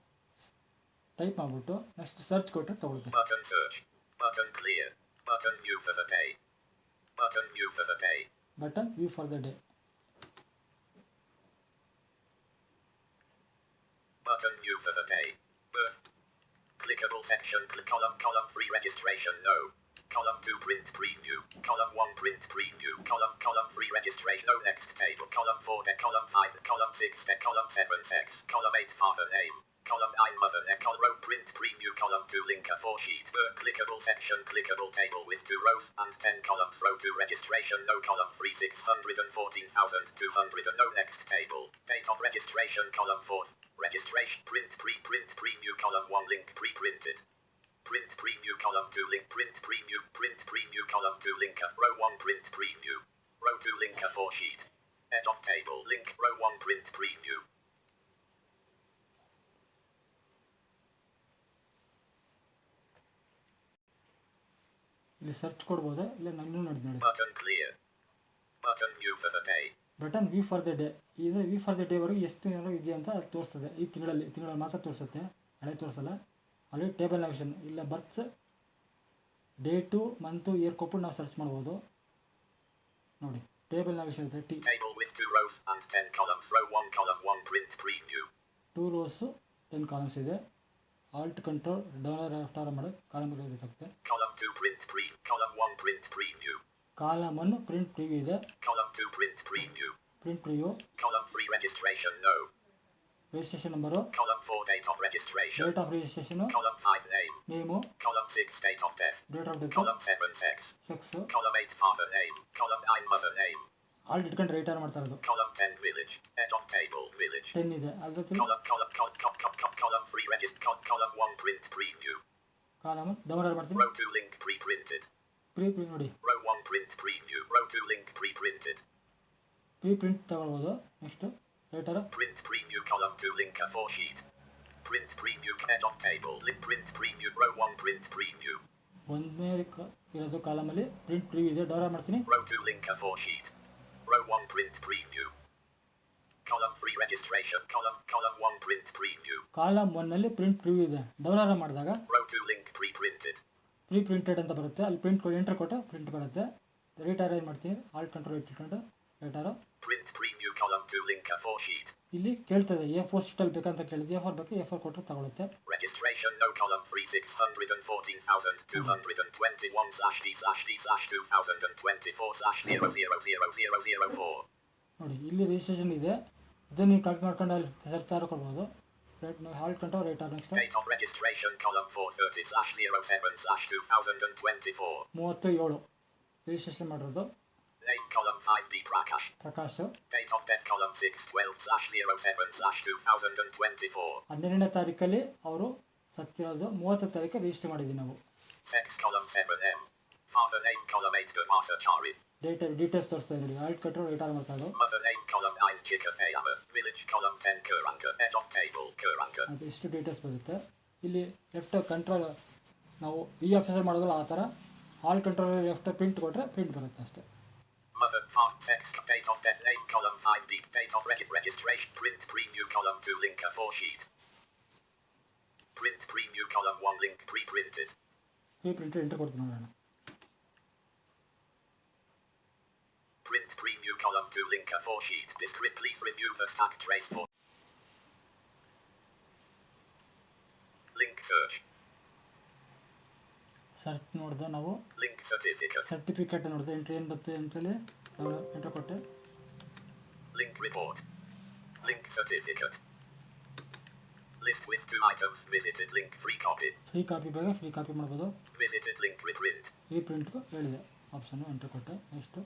S1: type ಮಾಡಿಬಿಟ್ಟು next search ಕೊಟ್ಟರೆ ತೊಗೊಳುತ್ತೆ.
S2: Button search. Button clear. Button view for the day. Button view for the day.
S1: Button view for the day.
S2: Button view for the day. Birth. Clickable section. Click column 3 registration no. Column 2 print preview. Column 1 print preview. Column 3 registration no next table. Column 4 deck. Column 5 column 6 deck. Column 7 sex. Column 8 father name. Column 9 mother name. Row print preview. Column 2 linker 4 sheet. Clickable section. Clickable table with 2 rows and 10 columns. Row 2 registration no. Column 3 614,200 no next table. Date of registration. Column 4th. Registration print preview. Column 1 link pre-printed. Print preview. Column 2 link print preview. Column 2 linker. Row 1 print preview. Row 2 linker 4 sheet. Edge of table link. Row 1 print preview.
S1: ಇಲ್ಲಿ search ಕೊಡ್ಬೋದು, ಇಲ್ಲ ನಾನು ನೋಡಿ.
S2: Button clear. Button view for the day.
S1: Button view for the day. ಇದು view for the ಡೇವರೆಗೂ ಎಷ್ಟು ಏನೋ ಇದೆಯಾ ಅಂತ ಅದು ತೋರಿಸ್ತದೆ. ಈ ತಿಂಗಳಲ್ಲಿ ಮಾತ್ರ ತೋರಿಸುತ್ತೆ, ಹಳೆ ತೋರಿಸಲ್ಲ. ಅಲ್ಲಿ ಟೇಬಲ್ ನ್ಯಾವಿಗೇಷನ್ ಇಲ್ಲ ಬರ್ತ್ಸ್, ಡೇಟು, ಮಂತು, ಇಯರ್ ಕೊಟ್ಟು ನಾವು ಸರ್ಚ್ ಮಾಡ್ಬೋದು. ನೋಡಿ ಟೇಬಲ್ ನ್ಯಾವಿಗೇಷನ್ ಇದೆ.
S2: Table with 2 rows and 10 columns. Row 1 column 1 print preview.
S1: 2 rows 10 columns ಇದೆ. ಆಲ್ಟ್ ಕಂಟ್ರೋಲ್ ಡೌನ್ ಆಫ್ಟರ್ ಮಾಡಿ ಕಾಲಮ್ ಇರುತ್ತೆ.
S2: Column 2 print preview. Column 1 print preview.
S1: Column 1 print preview ಇದೆ.
S2: Column 2 print preview.
S1: Print preview.
S2: Column 3 registration no.
S1: Registration number.
S2: Column 4 date of registration.
S1: Date of registration.
S2: Column 5 name.
S1: Name.
S2: Column 6 date of death.
S1: Date of death.
S2: Column 7 sex.
S1: Sex.
S2: Column 8 father name. Column 9 mother name.
S1: Halt ಇಟ್ಕೊಂಡು writer ಮಾಡ್ತಾ ಇರೋದು.
S2: Column 10 village. Edge of table village.
S1: 10 ಇದೆ. ಅದ್ರ
S2: Column 3 register. Column 1 print preview.
S1: Column download ಮಾಡ್ತೀನಿ.
S2: Row 2 link pre-printed.
S1: Pre ನೋಡಿ.
S2: Row 1 print preview. Row 2 link pre-printed.
S1: Print ತಗೊಳ್ಬೋದು. Next writer.
S2: Print preview. Column 2 linker 4 sheet. Print preview. Edge of table. Link print preview. Row 1 print preview.
S1: ಒಂದನೇ ಇರೋದು ಕಾಲಮಲ್ಲಿ print preview ಇದೆ. Download ಮಾಡ್ತೀನಿ.
S2: Row 2 linker 4 sheet. Row 1 print preview. Column 3 registration. Column 1 print preview.
S1: Column 1ನಲ್ಲಿ print preview ಇದೆ. Download ಮಾಡಿದಾಗ
S2: Row 2 link pre-printed.
S1: Printed ಅಂತ ಬರುತ್ತೆ. ಅಲ್ಲಿ ಪ್ರಿಂಟ್ ಎಂಟರ್ ಕೊಟ್ಟು ಪ್ರಿಂಟ್ ಬರುತ್ತೆ. ರೈಟರ್ ಏನು ಮಾಡ್ತೀನಿ, ಆಲ್ಟ್ ಕಂಟ್ರೋಲ್ ಇಟ್ಕೊಂಡು writer.
S2: Print preview. Column 2 linker 4 sheet.
S1: ಇಲ್ಲಿ ಕೇಳ್ತದೆ A4 ಶೀಟಲ್ಲಿ ಬೇಕಂತ ಕೇಳಿದೆ. A4 ಬೇಕು, A4 ಕೊಟ್ಟರೆ ತಗೊಳುತ್ತೆ.
S2: Registration no. Column 3 614,220/D/D/2024/00004.
S1: ನೋಡಿ ಇಲ್ಲಿ ರಿಜಿಸ್ಟ್ರೇಷನ್ ಇದೆ. ಇದನ್ನು ನೀವು ಕಟ್ ಮಾಡ್ಕೊಂಡು ಅಲ್ಲಿ ಸರ್ಚ್ ಕೊಡ್ಬೋದು. Right alt control writer. Next
S2: Date of registration. Column 430/07/2024.
S1: 37 registration ಮಾಡಿರೋದು.
S2: Name. Column 5D Prakash.
S1: Prakash.
S2: Date of death. Column 6/12/07/2024.
S1: 12ನೇ ತಾರೀಕಲ್ಲಿ ಅವರು ಸತ್ತಿರೋದು. 30 ತಾರೀಕು ರಿಜಿಸ್ಟರ್ ಮಾಡಿದ್ದೀವಿ ನಾವು.
S2: Sex. Column 7M. Father name. Column 8 Devasachari.
S1: Details ತೋರಿಸ್ತಾ ಇದ್ದೀನಿ. ಆಲ್ಟ್ ಕಂಟ್ರೋಲ್ ರೈಟರ್ ಮಾಡ್ತಾ ಇದ್ದು.
S2: Mother name. Column 9 Chikafayama. Village. Column 10 Kuranga. Edge of table Kuranga.
S1: ಅದು ಇಷ್ಟು ಡೀಟೇಲ್ಸ್ ಬರುತ್ತೆ. ಇಲ್ಲಿ ಲೆಫ್ಟ್ ಕಂಟ್ರೋಲ್ ನಾವು ಈ ಆಫೀಸರ್ ಮಾಡೋದಲ್ಲ ಆ ಥರ. ಆಲ್ ಕಂಟ್ರೋಲ್ ಲೆಫ್ಟ್ ಪ್ರಿಂಟ್ ಕೊಟ್ಟರೆ ಪ್ರಿಂಟ್ ಬರುತ್ತೆ ಅಷ್ಟೇ.
S2: Mother, father, sex, date of death, name, column 5D, date of registration, print preview, column 2 linker 4 sheet. Print preview, column 1 link pre-printed.
S1: Printed enter ಕೊಡ್ತೀನಿ ನೋಡೋಣ.
S2: Print preview, column 2 linker 4 sheet. Descript, please review the stack trace for. Link search.
S1: Search ನೋಡಿದೆ ನಾವು.
S2: Link certificate.
S1: Certificate ನೋಡಿದೆ. Entry ಏನು ಬರುತ್ತೆ ಅಂತೇಳಿ entry ಕೊಟ್ಟೆ.
S2: Link report. Link certificate. List with 2 items. Visited link free copy.
S1: Free copy ಬೇಕಾ free copy ಮಾಡ್ಬೋದು.
S2: Visited link reprint.
S1: ಈ ಪ್ರಿಂಟ್ಗೂ ಹೇಳಿದೆ. ಆಪ್ಷನ್ನು ಎಂಟ್ರ್ ಕೊಟ್ಟೆ. Next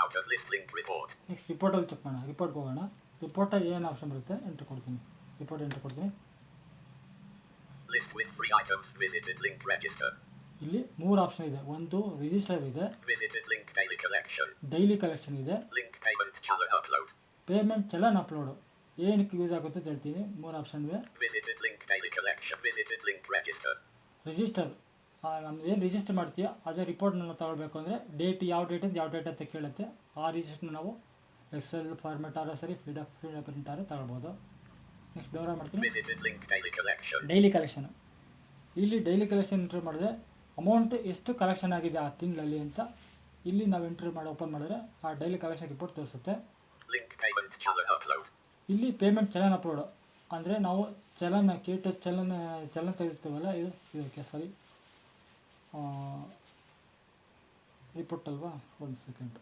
S2: Out of list link report.
S1: Next ರಿಪೋರ್ಟಲ್ಲಿ ಚೆಕ್ ಮಾಡೋಣ. ರಿಪೋರ್ಟ್ಗೆ ಹೋಗೋಣ. ರಿಪೋರ್ಟಲ್ಲಿ ಏನು ಆಪ್ಷನ್ ಬರುತ್ತೆ ಎಂಟ್ರ್ ಕೊಡ್ತೀನಿ. ರಿಪೋರ್ಟ್ ಎಂಟ್ರ್ ಕೊಡ್ತೀನಿ.
S2: List with 3 items. Visited link register.
S1: ಇಲ್ಲಿ 3 ಆಪ್ಷನ್ ಇದೆ. ಒಂದು ರಿಜಿಸ್ಟರ್ ಇದೆ,
S2: Visited link daily collection.
S1: Daily collection ಇದೆ,
S2: Link payment channel upload.
S1: Payment challan upload. ಏನಕ್ಕೆ ಯೂಸ್ ಆಗುತ್ತೆ ಅಂತ ಹೇಳ್ತೀನಿ. 3 ಆಪ್ಷನ್ ಇದೆ.
S2: Visited link daily collection. Visited link register.
S1: Register ನಮ್ದು ಏನು ರಿಜಿಸ್ಟರ್ ಮಾಡ್ತೀಯೋ ಅದೇ ರಿಪೋರ್ಟ್ನ ತಗೊಳ್ಬೇಕು ಅಂದರೆ ಡೇಟ್ ಯಾವ ಡೇಟ್ ಅಂತ ಕೇಳುತ್ತೆ. ಆ ರಿಜಿಸ್ಟರ್ನ ನಾವು ಎಕ್ಸೆಲ್ ಫಾರ್ಮೆಟ್ ಆರ ಸರಿ ಫ್ರೀ ಪ್ರಿಂಟ್ ಆರ ತಗೊಳ್ಬೋದು. ನೆಕ್ಸ್ಟ್ ಡೌನ್ಲೋಡ್ ಮಾಡ್ತೀನಿ.
S2: Visited link daily collection.
S1: Daily collection. ಇಲ್ಲಿ ಡೈಲಿ ಕಲೆಕ್ಷನ್ ಎಂಟ್ರಿ ಮಾಡಿದ್ರೆ ಅಮೌಂಟ್ ಎಷ್ಟು ಕಲೆಕ್ಷನ್ ಆಗಿದೆ ಆ ತಿಂಗಳಲ್ಲಿ ಅಂತ ಇಲ್ಲಿ ನಾವು ಎಂಟ್ರಿ ಮಾಡಿ ಓಪನ್ ಮಾಡಿದ್ರೆ ಆ ಡೈಲಿ ಕಲೆಕ್ಷನ್ ರಿಪೋರ್ಟ್ ತೋರಿಸುತ್ತೆ.
S2: Link payment channel upload.
S1: ಇಲ್ಲಿ ಪೇಮೆಂಟ್ ಚಲನ್ ಅಪ್ಲೋಡು ಅಂದರೆ ನಾವು ಚಲನ್ ಕೇಟ ಚಲನ್ ತೆಗಿತೀವಲ್ಲ ಇದಕ್ಕೆ ಸರಿ ರಿಪೋರ್ಟ್ ಅಲ್ವಾ. ಒಂದು ಸೆಕೆಂಡ್.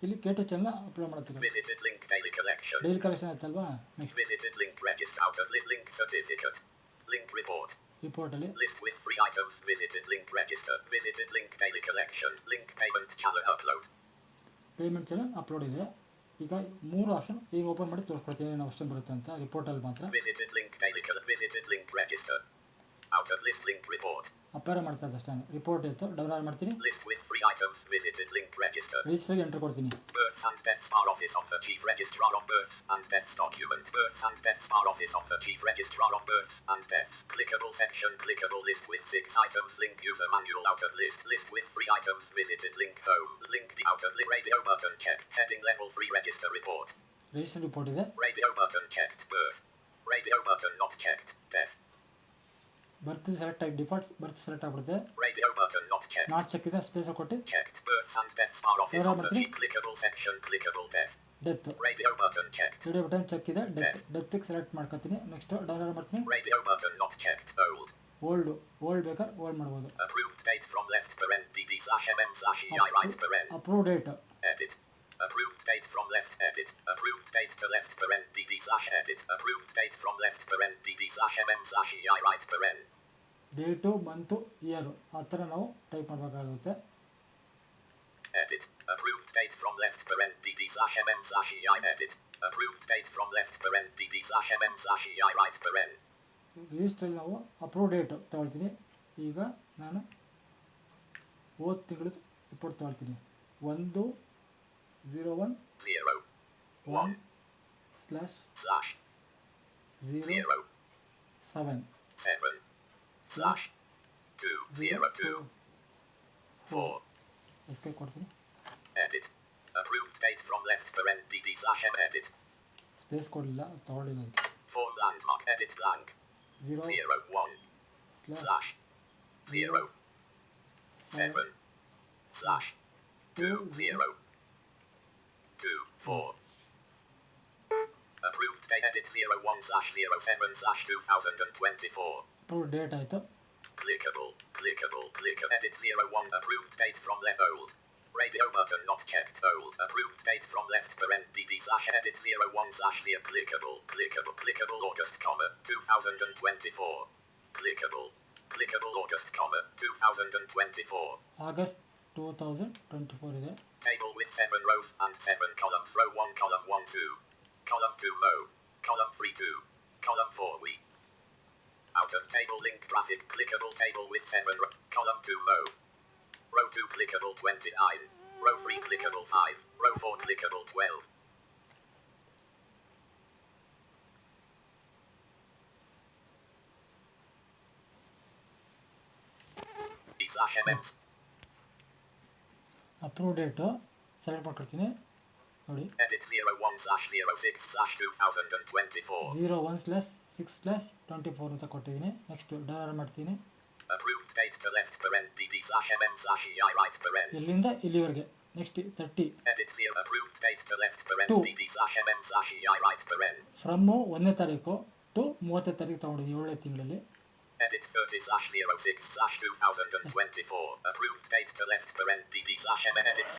S1: ಇಲ್ಲಿ ಕೇಟ ಚಲನ ಅಪ್ಲೋಡ್ ಮಾಡ್ತೀವಿ.
S2: Visited link daily collection.
S1: Daily collection ಆಯ್ತಲ್ವಾ. Next
S2: Visited link register. Out of list link certificate. Link report.
S1: ರಿಪೋರ್ಟಲ್ಲಿ
S2: List with 3 items. Visited link register. Visited link daily collection. Link payment channel upload.
S1: Payment challan upload ಇದೆ. ಈಗ 3 option ಈಗ open ಮಾಡಿ ತೋರಿಸ್ಕೊಡ್ತೀನಿ ಏನು option ಬರುತ್ತೆ ಅಂತ. ರಿಪೋರ್ಟಲ್ಲಿ ಮಾತ್ರ
S2: Visited link daily visited link register. Out of list link report.
S1: Upload ಮಾಡ್ತಾ ಇದ್ದೆ ಅಷ್ಟೇ. ರಿಪೋರ್ಟ್ ಇತ್ತು ಡೌನ್ಲೋಡ್ ಮಾಡ್ತೀನಿ.
S2: List with 3 items. Visited link register.
S1: ರಿಜಿಸ್ಟರ್ಗೆ ಎಂಟ್ರ್ ಕೊಡ್ತೀನಿ.
S2: Births and deaths are office of the chief registrar of births and deaths document. Births and deaths are office of the chief registrar of births and deaths. Clickable section. Clickable list with 6 items. Link user manual. Out of list. List with 3 items. Visited link home. Link the out of radio button check. Heading level 3 register report.
S1: Register report ಇದೆ.
S2: Radio button checked. Birth. Radio button not checked. Death.
S1: Birth select ಆಗಿ default birth select ಆಗ್ಬಿಡುತ್ತೆ.
S2: Radio button not checked.
S1: Not check ಇದೆ space ಕೊಟ್ಟು
S2: Checked. Births and deaths are office of the chief. Clickable section. Clickable death.
S1: Death.
S2: Radio button checked.
S1: Radio button check ಇದೆ. ಡೆತ್ಗೆ select ಮಾಡ್ಕೊತೀನಿ. Next download ಮಾಡ್ತೀನಿ.
S2: Radio button not checked. Old.
S1: Old ಬೇಕಾದ್ರೆ old ಮಾಡ್ಬೋದು.
S2: Approved date from left paren dd/mm/ei right paren.
S1: Approve date.
S2: Edit. Approved date from left edit. Approved date to left paren dd/edit. Approved date from left paren dd/mm/ei right paren.
S1: Date month year ಆ ಥರ ನಾವು type ಮಾಡಬೇಕಾಗುತ್ತೆ.
S2: Edit. Approved date from left paren dd/mm/ei edit. Approved date from left paren dd/mm/ei right paren.
S1: ರಿಜಿಸ್ಟ್ರಲ್ಲಿ ನಾವು approve date ತಗೊಳ್ತೀನಿ. ಈಗ ನಾನು ಹೋದ ತಿಂಗಳು ರಿಪೋರ್ಟ್ ತಗೊಳ್ತೀನಿ.
S2: 1-0-1/07/202/4.
S1: ಎಸ್ಕೆ ಕೊಡ್ತೀನಿ.
S2: Edit. Approved date from left paren dd/m edit.
S1: Space ಕೊಡಲಿಲ್ಲ, ತಗೊಳ್ಳಿಲ್ಲ ಅದಕ್ಕೆ.
S2: 4 landmark edit blank. 0-1/07/202/4. Approved date edit 01/07/2024.
S1: Approve date ಆಯಿತು.
S2: Clickable. Edit 01. Approved date from left old. Radio button not checked old. Approved date from left paren dd/edit 01/0 clickable August, 2024. Clickable August, 2024.
S1: August 2024 ಇದೆ.
S2: Table with 7 rows and 7 columns. Row 1, column 1, 2. Column 2, row. Column 3, 2. Column 4, week. Out of table link graphic. Clickable table with 7 row. Column 2, row. Row 2, clickable 29. Row 3, clickable 5. Row 4, clickable 12. /mm.
S1: Approve date select ಮಾಡ್ಕೊಳ್ತೀನಿ. ನೋಡಿ,
S2: Edit 01/06/2024.
S1: 01/6/24 ಅಂತ ಕೊಟ್ಟಿದ್ದೀನಿ. Next download ಮಾಡ್ತೀನಿ.
S2: Approved date to left paren dd/mm/ei right paren.
S1: ಇಲ್ಲಿಂದ ಇಲ್ಲಿವರೆಗೆ. Next 30.
S2: Edit 0. Approved date to left paren dd/mm/ei right paren.
S1: From 1ನೇ ತಾರೀಕು to 30ನೇ ತಾರೀಕು ತೊಗೊಂಡಿದ್ದೀನಿ 7ನೇ ತಿಂಗಳಲ್ಲಿ.
S2: Edit 30/06/2024. Approved date to left paren dd/m edit.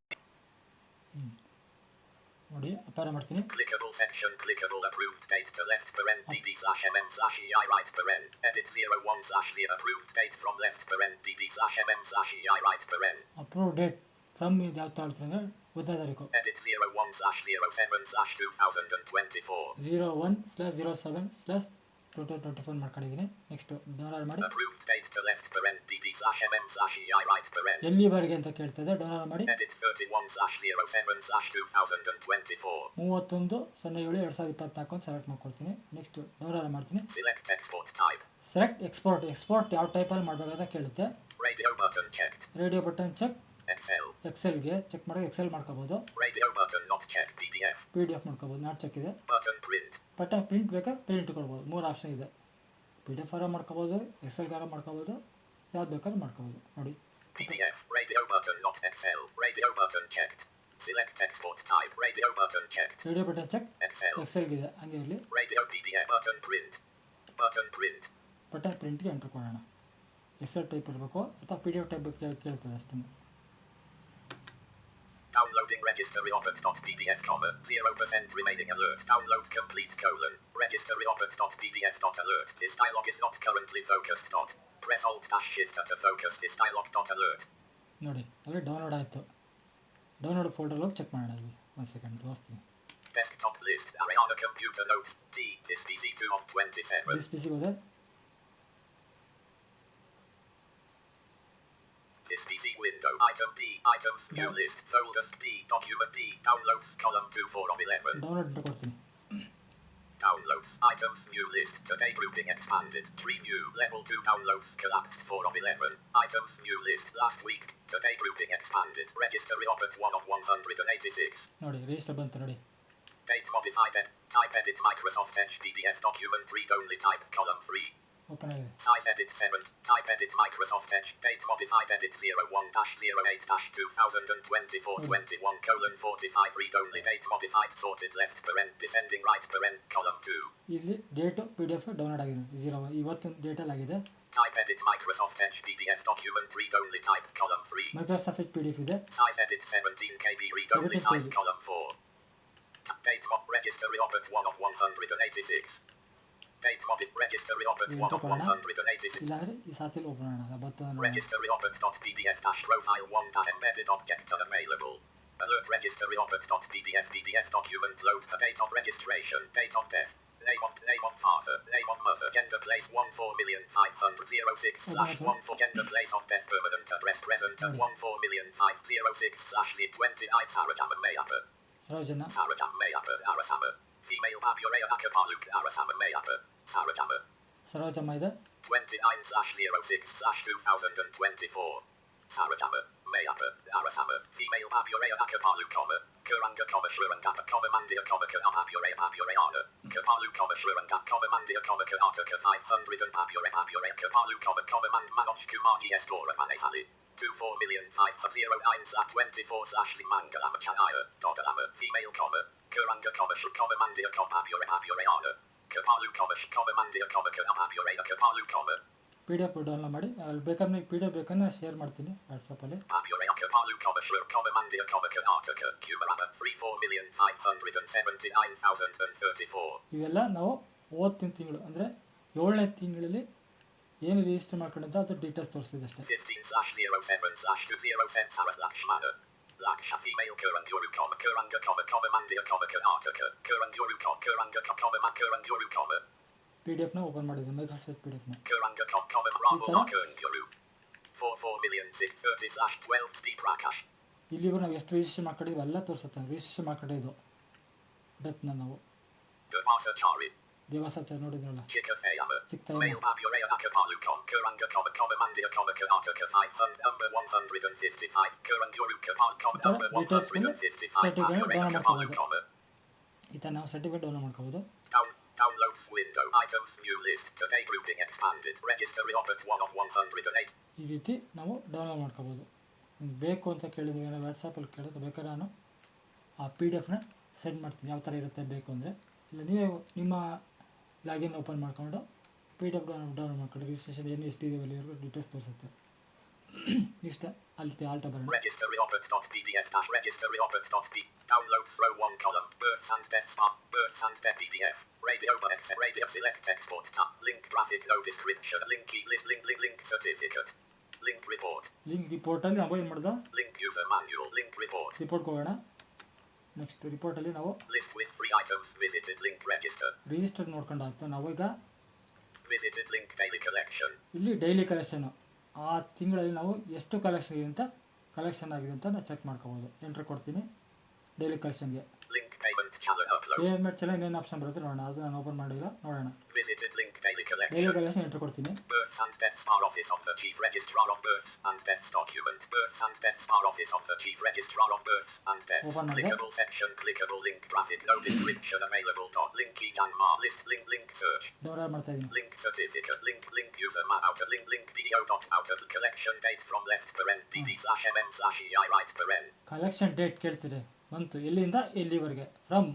S1: ನೋಡಿ ಅಪಾರ ಮಾಡ್ತೀನಿ.
S2: Clickable section, clickable approved date to left paren dd/mm/ei right paren edit 01/0 approved date from left paren dd/mm/ei right paren
S1: approve date from ಇದು ಯಾವ ತಗೊಳ್ತೀನಿ ಅಂದರೆ 1ನೇ ತಾರೀಕು
S2: edit 01/07/2024
S1: 01/07/2024 ಮಾಡ್ಕೊಂಡಿದ್ದೀನಿ. Next download ಮಾಡಿ.
S2: approved date to left paren dd/mm/ei right paren
S1: ಎಲ್ಲಿವರೆಗೆ ಅಂತ ಕೇಳ್ತದೆ, ಡೌನ್ಲೋಡ್ ಮಾಡಿ.
S2: edit 31/07/2024
S1: 31/07/2024 ಅಂತ ಸೆಲೆಕ್ಟ್ ಮಾಡ್ಕೊಳ್ತೀನಿ. ನೆಕ್ಸ್ಟ್ ಡೌನ್ಲೋಡ್ ಮಾಡ್ತೀನಿ.
S2: select export type
S1: select export ಯಾವ ಟೈಪಲ್ಲಿ ಮಾಡಬೇಕಂತ ಕೇಳುತ್ತೆ.
S2: radio button checked
S1: radio button check.
S2: Excel
S1: ಗೆ ಚೆಕ್ ಮಾಡಿ ಎಕ್ಸೆಲ್ ಮಾಡ್ಕೋಬೋದು.
S2: radio button not checked PDF
S1: PDF ಮಾಡ್ಕೋಬೋದು, ನಾಟ್ ಚೆಕ್ ಇದೆ.
S2: button print
S1: ಬಟನ್ ಪ್ರಿಂಟ್ ಬೇಕಾ ಪ್ರಿಂಟ್ ಕೊಡ್ಬೋದು. 3 ಆಪ್ಷನ್ ಇದೆ. PDF ಆರ ಮಾಡ್ಕೋಬೋದು, ಎಕ್ಸೆಲ್ಗಾರ ಮಾಡ್ಕೋಬೋದು, ಯಾವ್ದು ಬೇಕಾದ್ರೂ ಮಾಡ್ಕೋಬೋದು. ನೋಡಿ
S2: PDF radio button not Excel radio button checked select export type radio button checked
S1: radio button check
S2: Excel
S1: ಎಕ್ಸೆಲ್ಗಿದೆ, ಹಂಗೆ ಇರಲಿ.
S2: radio PDF button print
S1: button ಪ್ರಿಂಟ್ಗೆ ಎಂಟ್ರ್ ಕೊಡೋಣ. ಎಕ್ಸೆಲ್ ಟೈಪ್ ಇರಬೇಕು ಅಥವಾ PDF ಟೈಪ್ ಕೇಳ್ತದೆ ಅಷ್ಟೇ.
S2: downloading register reopert.pdf, 0% remaining alert. Download complete : register reopert.pdf.alert. This dialog is not currently focused. Press Alt-Shift to focus this dialog.alert.
S1: ನೋಡಿ ಅಲ್ಲಿ download ಆಯಿತು. Download folder ಹೋಗಿ ಚೆಕ್ ಮಾಡೋಣ. ಅಲ್ಲಿ 1 ಸೆಕೆಂಡ್ ತೋರಿಸ್ತೀನಿ.
S2: Desktop list Ariana computer notes D this PC 2 of 27.
S1: This PC ಹೋದೆ.
S2: This PC window item D items view list folders D document D downloads column 2 4 of 11.
S1: Download ಅಂತ ಕೊಡ್ತೀನಿ.
S2: Downloads items view list today grouping expanded tree view level 2 downloads collapsed 4 of 11 items view list last week today grouping expanded register reopert 1 of 186.
S1: ನೋಡಿ register ಬಂತು ನೋಡಿ.
S2: Date modified type edit Microsoft Edge PDF document read only type column 3
S1: open ಆಗಿದೆ.
S2: size edit 7 type edit Microsoft Edge date modified edit 01-08-2024-21:45 read only date modified sorted left paren descending right paren column 2
S1: ಇಲ್ಲಿ date PDF download ಆಗಿದೆ. ಇವತ್ತು ಡೇಟಲ್ಲಿ ಆಗಿದೆ.
S2: type edit Microsoft Edge PDF document read only type column 3
S1: Microsoft edge PDF ಇದೆ.
S2: size edit 17 KB read only
S1: 17
S2: size
S1: KB.
S2: column 4 date register reopert 1 of 186 date register reopert 1 of 186
S1: ಇಲ್ಲಾಂದರೆ ಈ ಸಾತಿಯಲ್ಲಿ open ಮಾಡೋಣ. ಬರ್ತದೆ
S2: register reopert.pdf-profile 1 embedded object unavailable alert register reopert.pdf PDF document load date of registration date of death name of father name of mother gender place 14,500,06/1 for gender place of death permanent address present at 14,506/20 Sarajama Mayapper
S1: ಸರೋಜನ
S2: Sarajama Mayapper Arasama female Baburea Akapaluk Arasama Mayapper Sarajama
S1: Sarojamma ಇದೆ.
S2: 29/06/2024 Sarajama Mayapper Arasama female Baburea Akapalu Kuranga Shruranga Mandia Baburea Babureana Kapalu Shruranga Mandia Karnataka 500 and Baburea Kapalu Mand Manoj Kumarji Escora Vanehali 24,509/24 Chanaya Dodalama female Kuranga Mandia Babureana Kapalu Mandia Baburea Kapalu
S1: PDF download ಮಾಡಿ. ಅಲ್ಲಿ ಬೇಕಾದ್ರೆ ನೀವು PDF ಬೇಕಂದ್ರೆ share ಮಾಡ್ತೀನಿ ವಾಟ್ಸಪ್ಪಲ್ಲಿ.
S2: Baburea Kapalu Mandia Karnataka Kumarama 34,579,034
S1: ಇವೆಲ್ಲ ನಾವು ಓದ್ತಿನ ತಿಂಗಳು ಅಂದರೆ 7ನೇ ತಿಂಗಳಲ್ಲಿ ಏನು ರಿಜಿಸ್ಟರ್ ಮಾಡ್ಕೊಂಡಿದ್ದ ಅದು ಡೀಟೇಲ್ಸ್ ತೋರಿಸ್ತಿದೆ ಅಷ್ಟೇ.
S2: 15/07/20 Saras Lakshmana Laksha female Kuranguru Kuranga Mandia Karnataka Kuranguru Kuranguru
S1: PDF open ಮಾಡಿದ್ದೆ Microsoft PDF
S2: Kuranga Bravo Kuranguru 44,630/12 Steve Prakash
S1: ಇಲ್ಲಿಗೂ ನಾವು ಎಷ್ಟು ರಿಜಿಸ್ಟರ್ ಮಾಡ್ಕೊಂಡಿದ್ವಿ ಎಲ್ಲ ತೋರಿಸುತ್ತೆ. ರಿಜಿಸ್ಟರ್ ಮಾಡ್ಕೊಂಡಿದ್ದು ಡೇಟ್ನ ನಾವು
S2: Devasachari
S1: ದೇವಸಾಚಾರ ನೋಡಿದ್ರಲ್ಲ.
S2: Chikafayama
S1: ಚಿಕ್ಕತಾಯಿ
S2: Male Baburea Akapalu Kuranga Mandia Karnataka 500 number 155 Kuranguru number 155 Baburea Kapalu
S1: ಈ ಥರ ನಾವು ಸರ್ಟಿಫಿಕೇಟ್ ಡೌನ್ಲೋಡ್ ಮಾಡ್ಕೋಬೋದು.
S2: Downloads window items view list today grouping expanded register reopert 1 of 108
S1: ಈ ರೀತಿ ನಾವು ಡೌನ್ಲೋಡ್ ಮಾಡ್ಕೋಬೋದು. ನಿಮ್ಗೆ ಬೇಕು ಅಂತ ಕೇಳಿದ್ವಿ ಏನೋ ವಾಟ್ಸಪ್ಪಲ್ಲಿ ಕೇಳಿದ್ರೆ ಬೇಕಾದ್ರೆ ನಾನು ಆ PDF ಸೆಂಡ್ ಮಾಡ್ತೀನಿ ಯಾವ ಥರ ಇರುತ್ತೆ ಬೇಕು ಅಂದರೆ. ಇಲ್ಲ ನೀವೇ ನಿಮ್ಮ ಲಾಗಿನ್ ಓಪನ್ ಮಾಡ್ಕೊಂಡು PDF ಡೌನ್ಲೋಡ್ ಮಾಡ್ಕೊಂಡು ರಿಜಿಸ್ಟ್ರೇಷನ್ ಏನು ಎಷ್ಟಿದೆ ಅಲ್ಲಿವರೆಗೂ ಡೀಟೇಲ್ಸ್ ತೋರಿಸುತ್ತೆ. ಇಷ್ಟೇ ಅಲ್ಲಿ ಆಲ್ಟ ಬರೋಣ.
S2: Register reopert.pdf dash register reopert.p. Download row 1 column. Births and deaths mark. Births and death PDF. Radio by radio select export tab. Link graphic no description. Link key list link certificate. Link report.
S1: Link ರಿಪೋರ್ಟಲ್ಲಿ ನಾವು ಏನು ಮಾಡ್ದೆ,
S2: Link user manual. Link report.
S1: ರಿಪೋರ್ಟ್ಗೆ ಹೋಗೋಣ. Next ರಿಪೋರ್ಟಲ್ಲಿ ನಾವು
S2: List with 3 items. Visited link register.
S1: Register ನೋಡ್ಕೊಂಡಾಯ್ತು. ನಾವು ಈಗ
S2: Visited link daily collection.
S1: ಇಲ್ಲಿ ಡೈಲಿ ಕಲೆಕ್ಷನು, ಆ ತಿಂಗಳಲ್ಲಿ ನಾವು ಎಷ್ಟು ಕಲೆಕ್ಷನ್ ಇದೆ ಅಂತ ಕಲೆಕ್ಷನ್ ಆಗಿದೆ ಅಂತ ನಾನು ಚೆಕ್ ಮಾಡ್ಕೋಬೋದು. ಎಂಟ್ರ್ ಕೊಡ್ತೀನಿ ಡೈಲಿ ಕಲೆಕ್ಷನ್ಗೆ.
S2: Link payment channel upload.
S1: Payment channel ಇನ್ನೇನು ಆಪ್ಷನ್ ಬರುತ್ತೆ ನೋಡೋಣ. ಅದು ನಾನು ಓಪನ್ ಮಾಡಿಲ್ಲ, ನೋಡೋಣ.
S2: Visited link daily
S1: daily
S2: collection.
S1: Collection enter ಕೊಡ್ತೀನಿ.
S2: Births and deaths bar office of the chief registrar of births and deaths document. Births and deaths bar office of the chief registrar of births and deaths.
S1: Open number.
S2: Clickable section. Clickable link graphic no description available. Dot link key Janmar list link search.
S1: Download ಮಾಡ್ತಾ ಇದ್ದೀನಿ.
S2: Link certificate. Link user map outer link DO dot outer collection date from left paren dd slash mm slash ei right paren.
S1: Collection date ಕೇಳ್ತಿದೆ, ಬಂತು ಎಲ್ಲಿಂದ ಎಲ್ಲಿವರೆಗೆ, from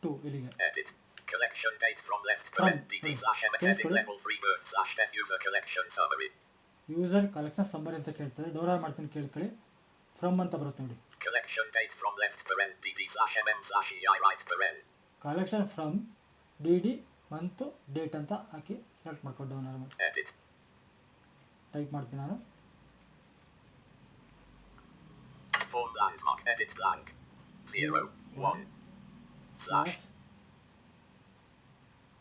S1: to ಇಲ್ಲಿಗೆ.
S2: Edit. Collection date from left
S1: From.
S2: paren dd slash m
S1: Yes,
S2: heading
S1: correct.
S2: level 3 birth slash death user collection summary.
S1: User collection summary ಅಂತ ಕೇಳ್ತದೆ. Download ಮಾಡ್ತೀನಿ, ಕೇಳ್ಕೊಳ್ಳಿ. From ಅಂತ ಬರುತ್ತೆ ನೋಡಿ.
S2: Collection date from left paren dd slash mm slash ei right paren.
S1: Collection from D month date ಅಂತ ಹಾಕಿ select ಮಾಡ್ಕೊಂಡು download ಮಾಡಿ
S2: Edit.
S1: ಟೈಪ್ ಮಾಡ್ತೀನಿ ನಾನು.
S2: Form landmark. Edit blank. 0 1 slash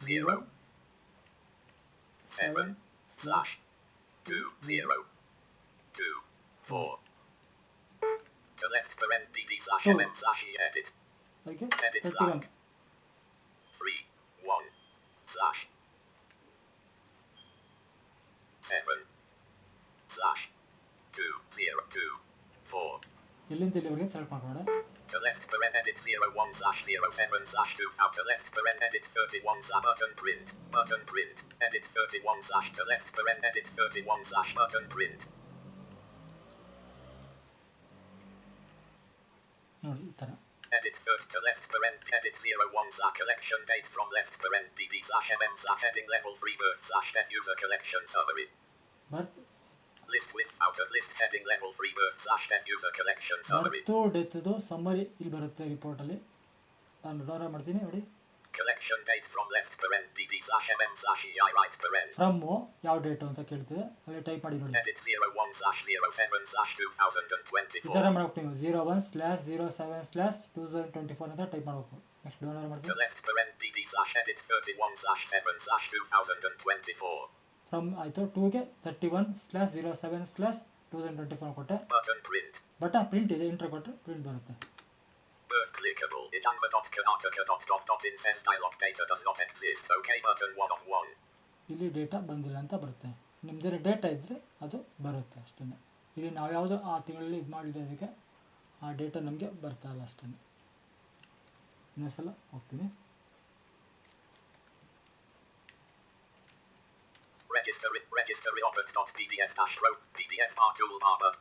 S2: 0 7 slash 2 0 2 4. To left paren dd slash mm slash e edit.
S1: ಅದಕ್ಕೆ
S2: Edit
S1: 31
S2: blank. 3 1 slash 7 slash 2 0 2 4.
S1: ಎಲ್ಲಿಂದ ಇಲ್ಲಿವರೆಗೆ select ಮಾಡ್ಕೊಂಡೆ.
S2: To left paren edit 01 slash 07 slash 2 out to left paren edit 31 slash button print edit 31 slash to left paren edit 31 slash button print.
S1: ನೋಡಿ ಈ ಥರ.
S2: Edit third to left paren edit 01 slash collection date from left paren dd slash mm slash heading level 3 birth slash death user collection summary.
S1: Birth
S2: List with out of list heading level 3 birth slash death user collection summary.
S1: Birth ಡೆತ್ದು summary ಇಲ್ಲಿ ಬರುತ್ತೆ ರಿಪೋರ್ಟಲ್ಲಿ. ನಾನು download ಮಾಡ್ತೀನಿ ನೋಡಿ.
S2: Collection date from left paren dd slash mm slash ei right paren.
S1: ಫ್ರಮ್ಮು ಯಾವ date ಅಂತ ಕೇಳ್ತಿದೆ, ಅಲ್ಲಿ type ಮಾಡಿ ನೋಡಿ.
S2: Edit 01 slash 07 slash
S1: ಈ
S2: 2024.
S1: ಥರ ಮಾಡ್ಬೇಕು ನೀವು. 01/07/2024 ಅಂತ ಟೈಪ್ ಮಾಡಬೇಕು. ನೆಕ್ಸ್ಟ್ ಡೌನ್ಲೋಡ್
S2: To
S1: ಮಾಡ್ತೀನಿ.
S2: left paren dd slash edit 31 slash 7 slash 2024.
S1: From ಆಯಿತು. 2ಗೆ 31/07/2024 ಕೊಟ್ಟೆ.
S2: Button print.
S1: ಬಟ್ ಪ್ರಿಂಟ್ ಇದೆ, ಇಂಟ್ರ್ ಕೊಟ್ಟರೆ ಪ್ರಿಂಟ್ ಬರುತ್ತೆ.
S2: Birth clickable. Ijanma.karnataka.gov.in says dialog data does not exist. OK button 1 of 1.
S1: ಇಲ್ಲಿ ಡೇಟಾ ಬಂದಿಲ್ಲ ಅಂತ ಬರುತ್ತೆ. ನಿಮ್ಮದೇ ಡೇಟಾ ಇದ್ದರೆ ಅದು ಬರುತ್ತೆ ಅಷ್ಟೇ. ಇಲ್ಲಿ ನಾವು ಯಾವುದೋ ಆ ತಿಂಗಳಲ್ಲಿ ಇದು ಮಾಡಿದ್ದಕ್ಕೆ ಆ ಡೇಟಾ ನಮಗೆ ಬರ್ತಾ ಇಲ್ಲ ಅಷ್ಟೇ. ಇನ್ನೊಂದು ಸಲ ಹೋಗ್ತೀನಿ.
S2: Register reopert.pdf dash row PDF bar toolbar but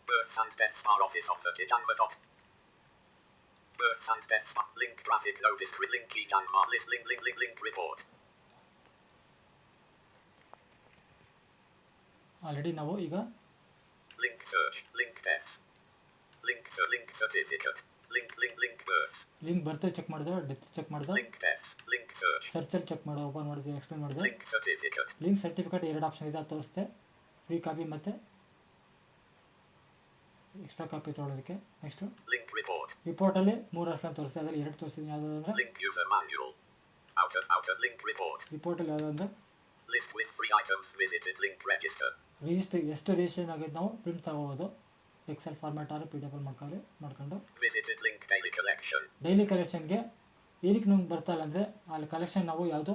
S2: births and deaths bar office of the Ijanma. Births and deaths bar link graphic no discrete link key Janmar list link report.
S1: Already ನಾವು ಈಗ
S2: Link search link deaths link certificate link births
S1: link ಬರ್ತೇ check ಮಾಡಿದೆ, death check ಮಾಡಿದೆ,
S2: link deaths link search
S1: ಸರ್ಚಲ್ಲಿ check ಮಾಡಿ open ಮಾಡಿದೆ, explain ಮಾಡಿದೆ.
S2: link certificate
S1: link certificate 2 option ಇದೆ, ಅದು ತೋರಿಸ್ತೆ. ಫ್ರೀ ಕಾಪಿ ಮತ್ತು ಎಕ್ಸ್ಟ್ರಾ ಕಾಪಿ ತೊಗೊಳೋದಕ್ಕೆ. ನೆಕ್ಸ್ಟು
S2: link report
S1: ರಿಪೋರ್ಟಲ್ಲಿ 3 ಆಪ್ಷನ್ ತೋರಿಸ್ತೆ, ಅದರಲ್ಲಿ 2 ತೋರಿಸ್ತೀನಿ. ಯಾವುದು ಅಂದರೆ
S2: link user manual outer link report
S1: ರಿಪೋರ್ಟಲ್ಲಿ ಯಾವುದು ಅಂದರೆ
S2: list with 3 items visited link register.
S1: Register ಎಷ್ಟು ರಿಜಿಸ್ಟ್ರೇಷನ್ ಆಗಿದೆ ನಾವು ಪ್ರಿಂಟ್ ತಗೋಬೋದು. ಎಕ್ಸೆಲ್ ಫಾರ್ಮ್ಯಾಟ್ ಆದ್ರೆ PDF ಅಲ್ಲಿ ಮಾಡ್ಕೊಂಡು
S2: Visited link daily collection.
S1: Daily ಕಲೆಕ್ಷನ್ಗೆ ಏನಕ್ಕೆ ನಮ್ಗೆ ಬರ್ತಾ ಇಲ್ಲ ಅಂದರೆ ಅಲ್ಲಿ ಕಲೆಕ್ಷನ್ ನಾವು ಯಾವುದೋ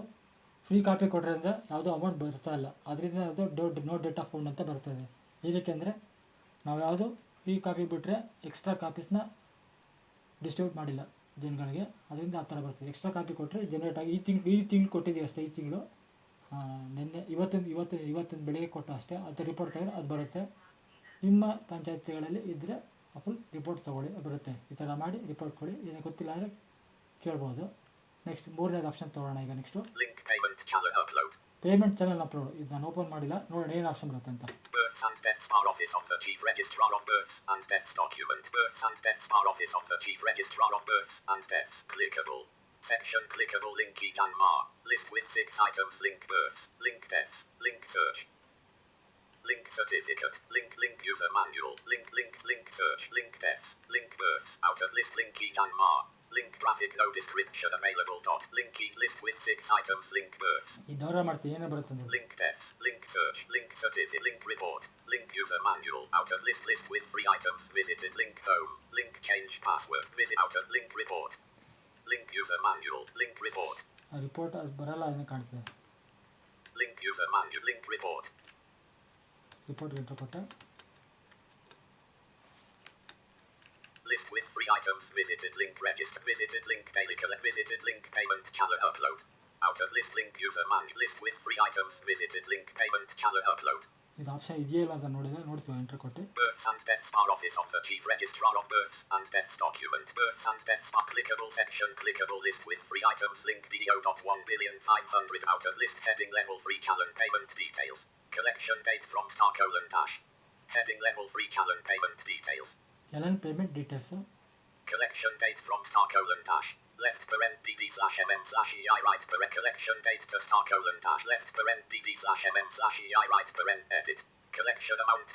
S1: ಫ್ರೀ ಕಾಪಿ ಕೊಟ್ಟರೆ ಯಾವುದೋ ಅಮೌಂಟ್ ಬರ್ತಾ ಇಲ್ಲ, ಅದರಿಂದ ಅದು ನೋ ಡೇಟಾ ಫೌಂಡ್ ಅಂತ ಬರ್ತದೆ. ಏನಕ್ಕೆ ಅಂದರೆ ನಾವು ಯಾವುದು ಫ್ರೀ ಕಾಪಿ ಬಿಟ್ಟರೆ ಎಕ್ಸ್ಟ್ರಾ ಕಾಪೀಸ್ನ ಡಿಸ್ಟ್ರಿಬ್ಯೂಟ್ ಮಾಡಿಲ್ಲ ಜನಗಳಿಗೆ, ಅದರಿಂದ ಆ ಥರ ಬರ್ತದೆ. ಎಕ್ಸ್ಟ್ರಾ ಕಾಪಿ ಕೊಟ್ಟರೆ ಜನರೇಟ್ ಆಗಿ ಈ ತಿಂಗಳು ಕೊಟ್ಟಿದ್ದೀವಿ ಅಷ್ಟೇ. ಈ ತಿಂಗಳು ನಿನ್ನೆ ಇವತ್ತಿನ ಬೆಳಿಗ್ಗೆ ಕೊಟ್ಟು ಅಷ್ಟೇ. ಅದು ರಿಪೋರ್ಟ್ ತೆಗೆದ್ರೆ ಅದು ಬರುತ್ತೆ. ನಿಮ್ಮ ಪಂಚಾಯತಿಗಳಲ್ಲಿ ಇದ್ದರೆ ಫುಲ್ ರಿಪೋರ್ಟ್ ತೊಗೊಳ್ಳಿ, ಬರುತ್ತೆ. ಈ ಥರ ಮಾಡಿ ರಿಪೋರ್ಟ್ ಕೊಡಿ. ಏನೋ ಗೊತ್ತಿಲ್ಲ ಅಂದರೆ ಕೇಳ್ಬೋದು. ನೆಕ್ಸ್ಟ್ 3ನೇದು ಆಪ್ಷನ್ ತೊಗೊಳ್ಳೋಣ ಈಗ. Next
S2: Link payment channel upload.
S1: Payment channel upload. ಇದು ನಾನು ಓಪನ್ ಮಾಡಿಲ್ಲ, ನೋಡೋಣ ಏನು ಆಪ್ಷನ್ ಬರುತ್ತೆ ಅಂತ.
S2: Births Births and Deaths Bar Office of the Chief Registrar of Births and Deaths document. Births and Deaths Bar Office of the Chief Registrar of Births and Deaths. Clickable. Section clickable link Janmar. List with 6 items. Link births. Link deaths. Link search. Link certificate. Link user manual. Link search. Link deaths. Link births. Out of list link Janmar. Link graphic no description available. Link list with 6 items. Link births.
S1: ಈ download ಮಾಡ್ತೀನಿ ಏನೇ ಬರುತ್ತೆ ಅಂದರೆ
S2: Link deaths. Link search. Link certificate. Link report. Link user manual. Out of list with 3 items. Visited. Link home. Link change password. Visit out of link report. Link user manual. Link report.
S1: ಆ report ಅದು ಬರಲ್ಲ ಅದನ್ನು ಕಾಣ್ತದೆ.
S2: Link user manual. Link report.
S1: Report enter ಕೊಟ್ಟೆ.
S2: List with 3 items. Visited link register. Visited link daily collect. Visited link payment channel upload. Out of list link user manual. List with 3 items. Visited link payment channel upload.
S1: ಇದು option ಇದೆಯಲ್ಲ ಅಂತ ನೋಡ್ತೀವಿ entry ಕೊಟ್ಟು.
S2: Births and Deaths Bar Office of the Chief Registrar of Births and Deaths document. Births and Deaths Bar clickable section clickable list with 3 items. Link DO.1,500,000 out of list heading level 3 challenge payment details. Collection date from *dash. Heading level 3 challenge payment details.
S1: Challan payment details.
S2: Collection date from *dash. Left parent dd/mm/ei right parent collection date to *dash. Left parent dd/mm/ei right parent edit. Collection amount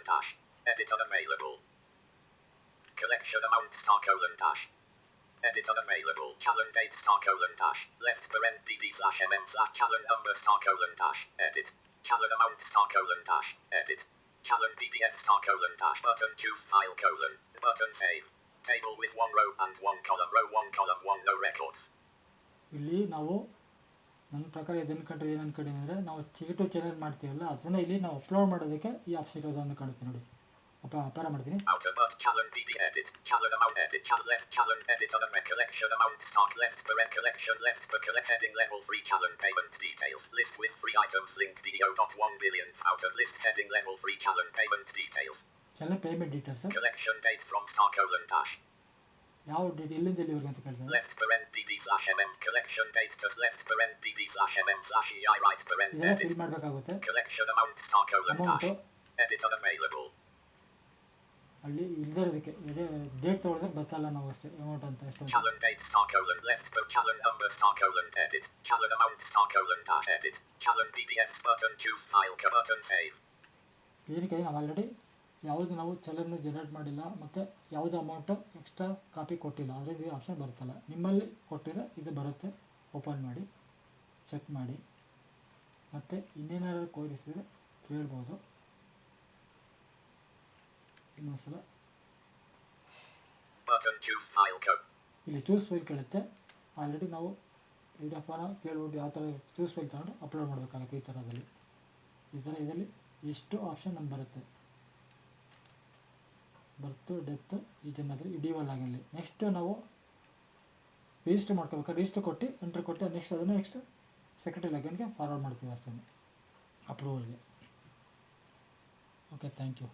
S2: *dash. Edit unavailable. Collection amount *dash. Edit unavailable. Challenge date *dash. Left parent dd/mm/challenge number *dash. Edit. Challenge amount *dash. Edit. Challenge PDF *dash. Button choose file : button save. Table with 1 row and 1 column. Row 1 column 1 no records.
S1: ಇಲ್ಲಿ ನಾವು ನನ್ನ ಪ್ರಕಾರ ಇದನ್ನು ಕಂಡ್ರೆ ಏನು ಅನ್ಕೊಂಡಿದ್ದೀನಿ ಅಂದರೆ ನಾವು ಚಿಕಿಟು ಚಾನಲ್ ಮಾಡ್ತೀವಲ್ಲ ಅದನ್ನು ಇಲ್ಲಿ ನಾವು ಅಪ್ಲೋಡ್ ಮಾಡೋದಕ್ಕೆ ಈ ಆಪ್ಷನ್ ಇರೋದನ್ನು ಕಾಣುತ್ತೆ ನೋಡಿ. ಅಪಾರ ಮಾಡ್ತೀನಿ.
S2: Outer but challenge PD edit. Challenge amount edit. Left challenge edit on a collection amount start left per collection left per collect heading level 3 challenge payment details. List with 3 items. Link DO.1 billion out of list heading level 3 challenge payment details.
S1: Challan payment details.
S2: Collection date from *dash.
S1: ಯಾವ date ಎಲ್ಲಿಂದ ಎಲ್ಲಿವರೆಗೆ ಅಂತ ಕೇಳ್ತಾರೆ.
S2: Left parent dd/mm collection date to left parent dd/mm/ei right parent
S1: ಇದೆಲ್ಲ
S2: edit.
S1: Fill ಮಾಡಬೇಕಾಗುತ್ತೆ.
S2: Collection amount *dash. Edit unavailable.
S1: ಅಲ್ಲಿ ಇಲ್ದಿರೋದಕ್ಕೆ ಇದೇ date ತೊಗೊಳಿದ್ರೆ ಬರ್ತಲ್ಲ ನಾವು ಅಷ್ಟೇ ಅಮೌಂಟ್ ಅಂತ ಅಷ್ಟೇ.
S2: Challenge date left per challenge number edit. Challenge amount dash edit. Challenge PDF button choose file button save.
S1: ಏನಕ್ಕೆ ನಾವು ಆಲ್ರೆಡಿ ಯಾವುದು ನಾವು ಚಲನ್ನು ಜನರೇಟ್ ಮಾಡಿಲ್ಲ ಮತ್ತು ಯಾವುದೇ ಅಮೌಂಟು ಎಕ್ಸ್ಟ್ರಾ ಕಾಪಿ ಕೊಟ್ಟಿಲ್ಲ ಆದರೆ ಇದು ಆಪ್ಷನ್ ಬರುತ್ತಲ್ಲ. ನಿಮ್ಮಲ್ಲಿ ಕೊಟ್ಟಿದ್ರೆ ಇದು ಬರುತ್ತೆ. ಓಪನ್ ಮಾಡಿ ಚೆಕ್ ಮಾಡಿ ಮತ್ತು ಇನ್ನೇನಾದ್ರು ಕೋರಿಸಿದರೆ ಕೇಳ್ಬೋದು. ಇನ್ನೊಂದ್ಸಲ ಇಲ್ಲಿ ಚೂಸ್ ಫೈಲ್ ಕೇಳುತ್ತೆ. ಆಲ್ರೆಡಿ ನಾವು ವಿಡಿಯೋಫೋನ ಕೇಳ್ಬಿಟ್ಟು ಯಾವ ಥರ ಚೂಸ್ ಫೈಲ್ ತಗೊಂಡು ಅಪ್ಲೋಡ್ ಮಾಡಬೇಕಾಗುತ್ತೆ. ಈ ಥರದಲ್ಲಿ ಇದರಲ್ಲಿ ಎಷ್ಟು ಆಪ್ಷನ್ ನಮ್ಗೆ ಬರುತ್ತೆ. ಬರ್ತು ಡೆತ್ತು ಈ ಜನದಲ್ಲಿ ಇಡೀವಲ್ ಆಗಿರಲಿ. ನೆಕ್ಸ್ಟ್ ನಾವು ರಿಜಿಸ್ಟರ್ ಮಾಡ್ಕೋಬೇಕಾದ್ರೆ ರಿಜಿಸ್ಟರ್ ಕೊಟ್ಟು ಎಂಟ್ರ್ ಕೊಟ್ಟು ನೆಕ್ಸ್ಟ್ ಅದನ್ನು ನೆಕ್ಸ್ಟ್ ಸೆಕ್ರೆಟರಿ ಲಾಗಿನ್ಗೆ ಫಾರ್ವರ್ಡ್ ಮಾಡ್ತೀವಿ ಅಷ್ಟೇ ಅಪ್ರೂವಲ್ಗೆ. Okay, thank you.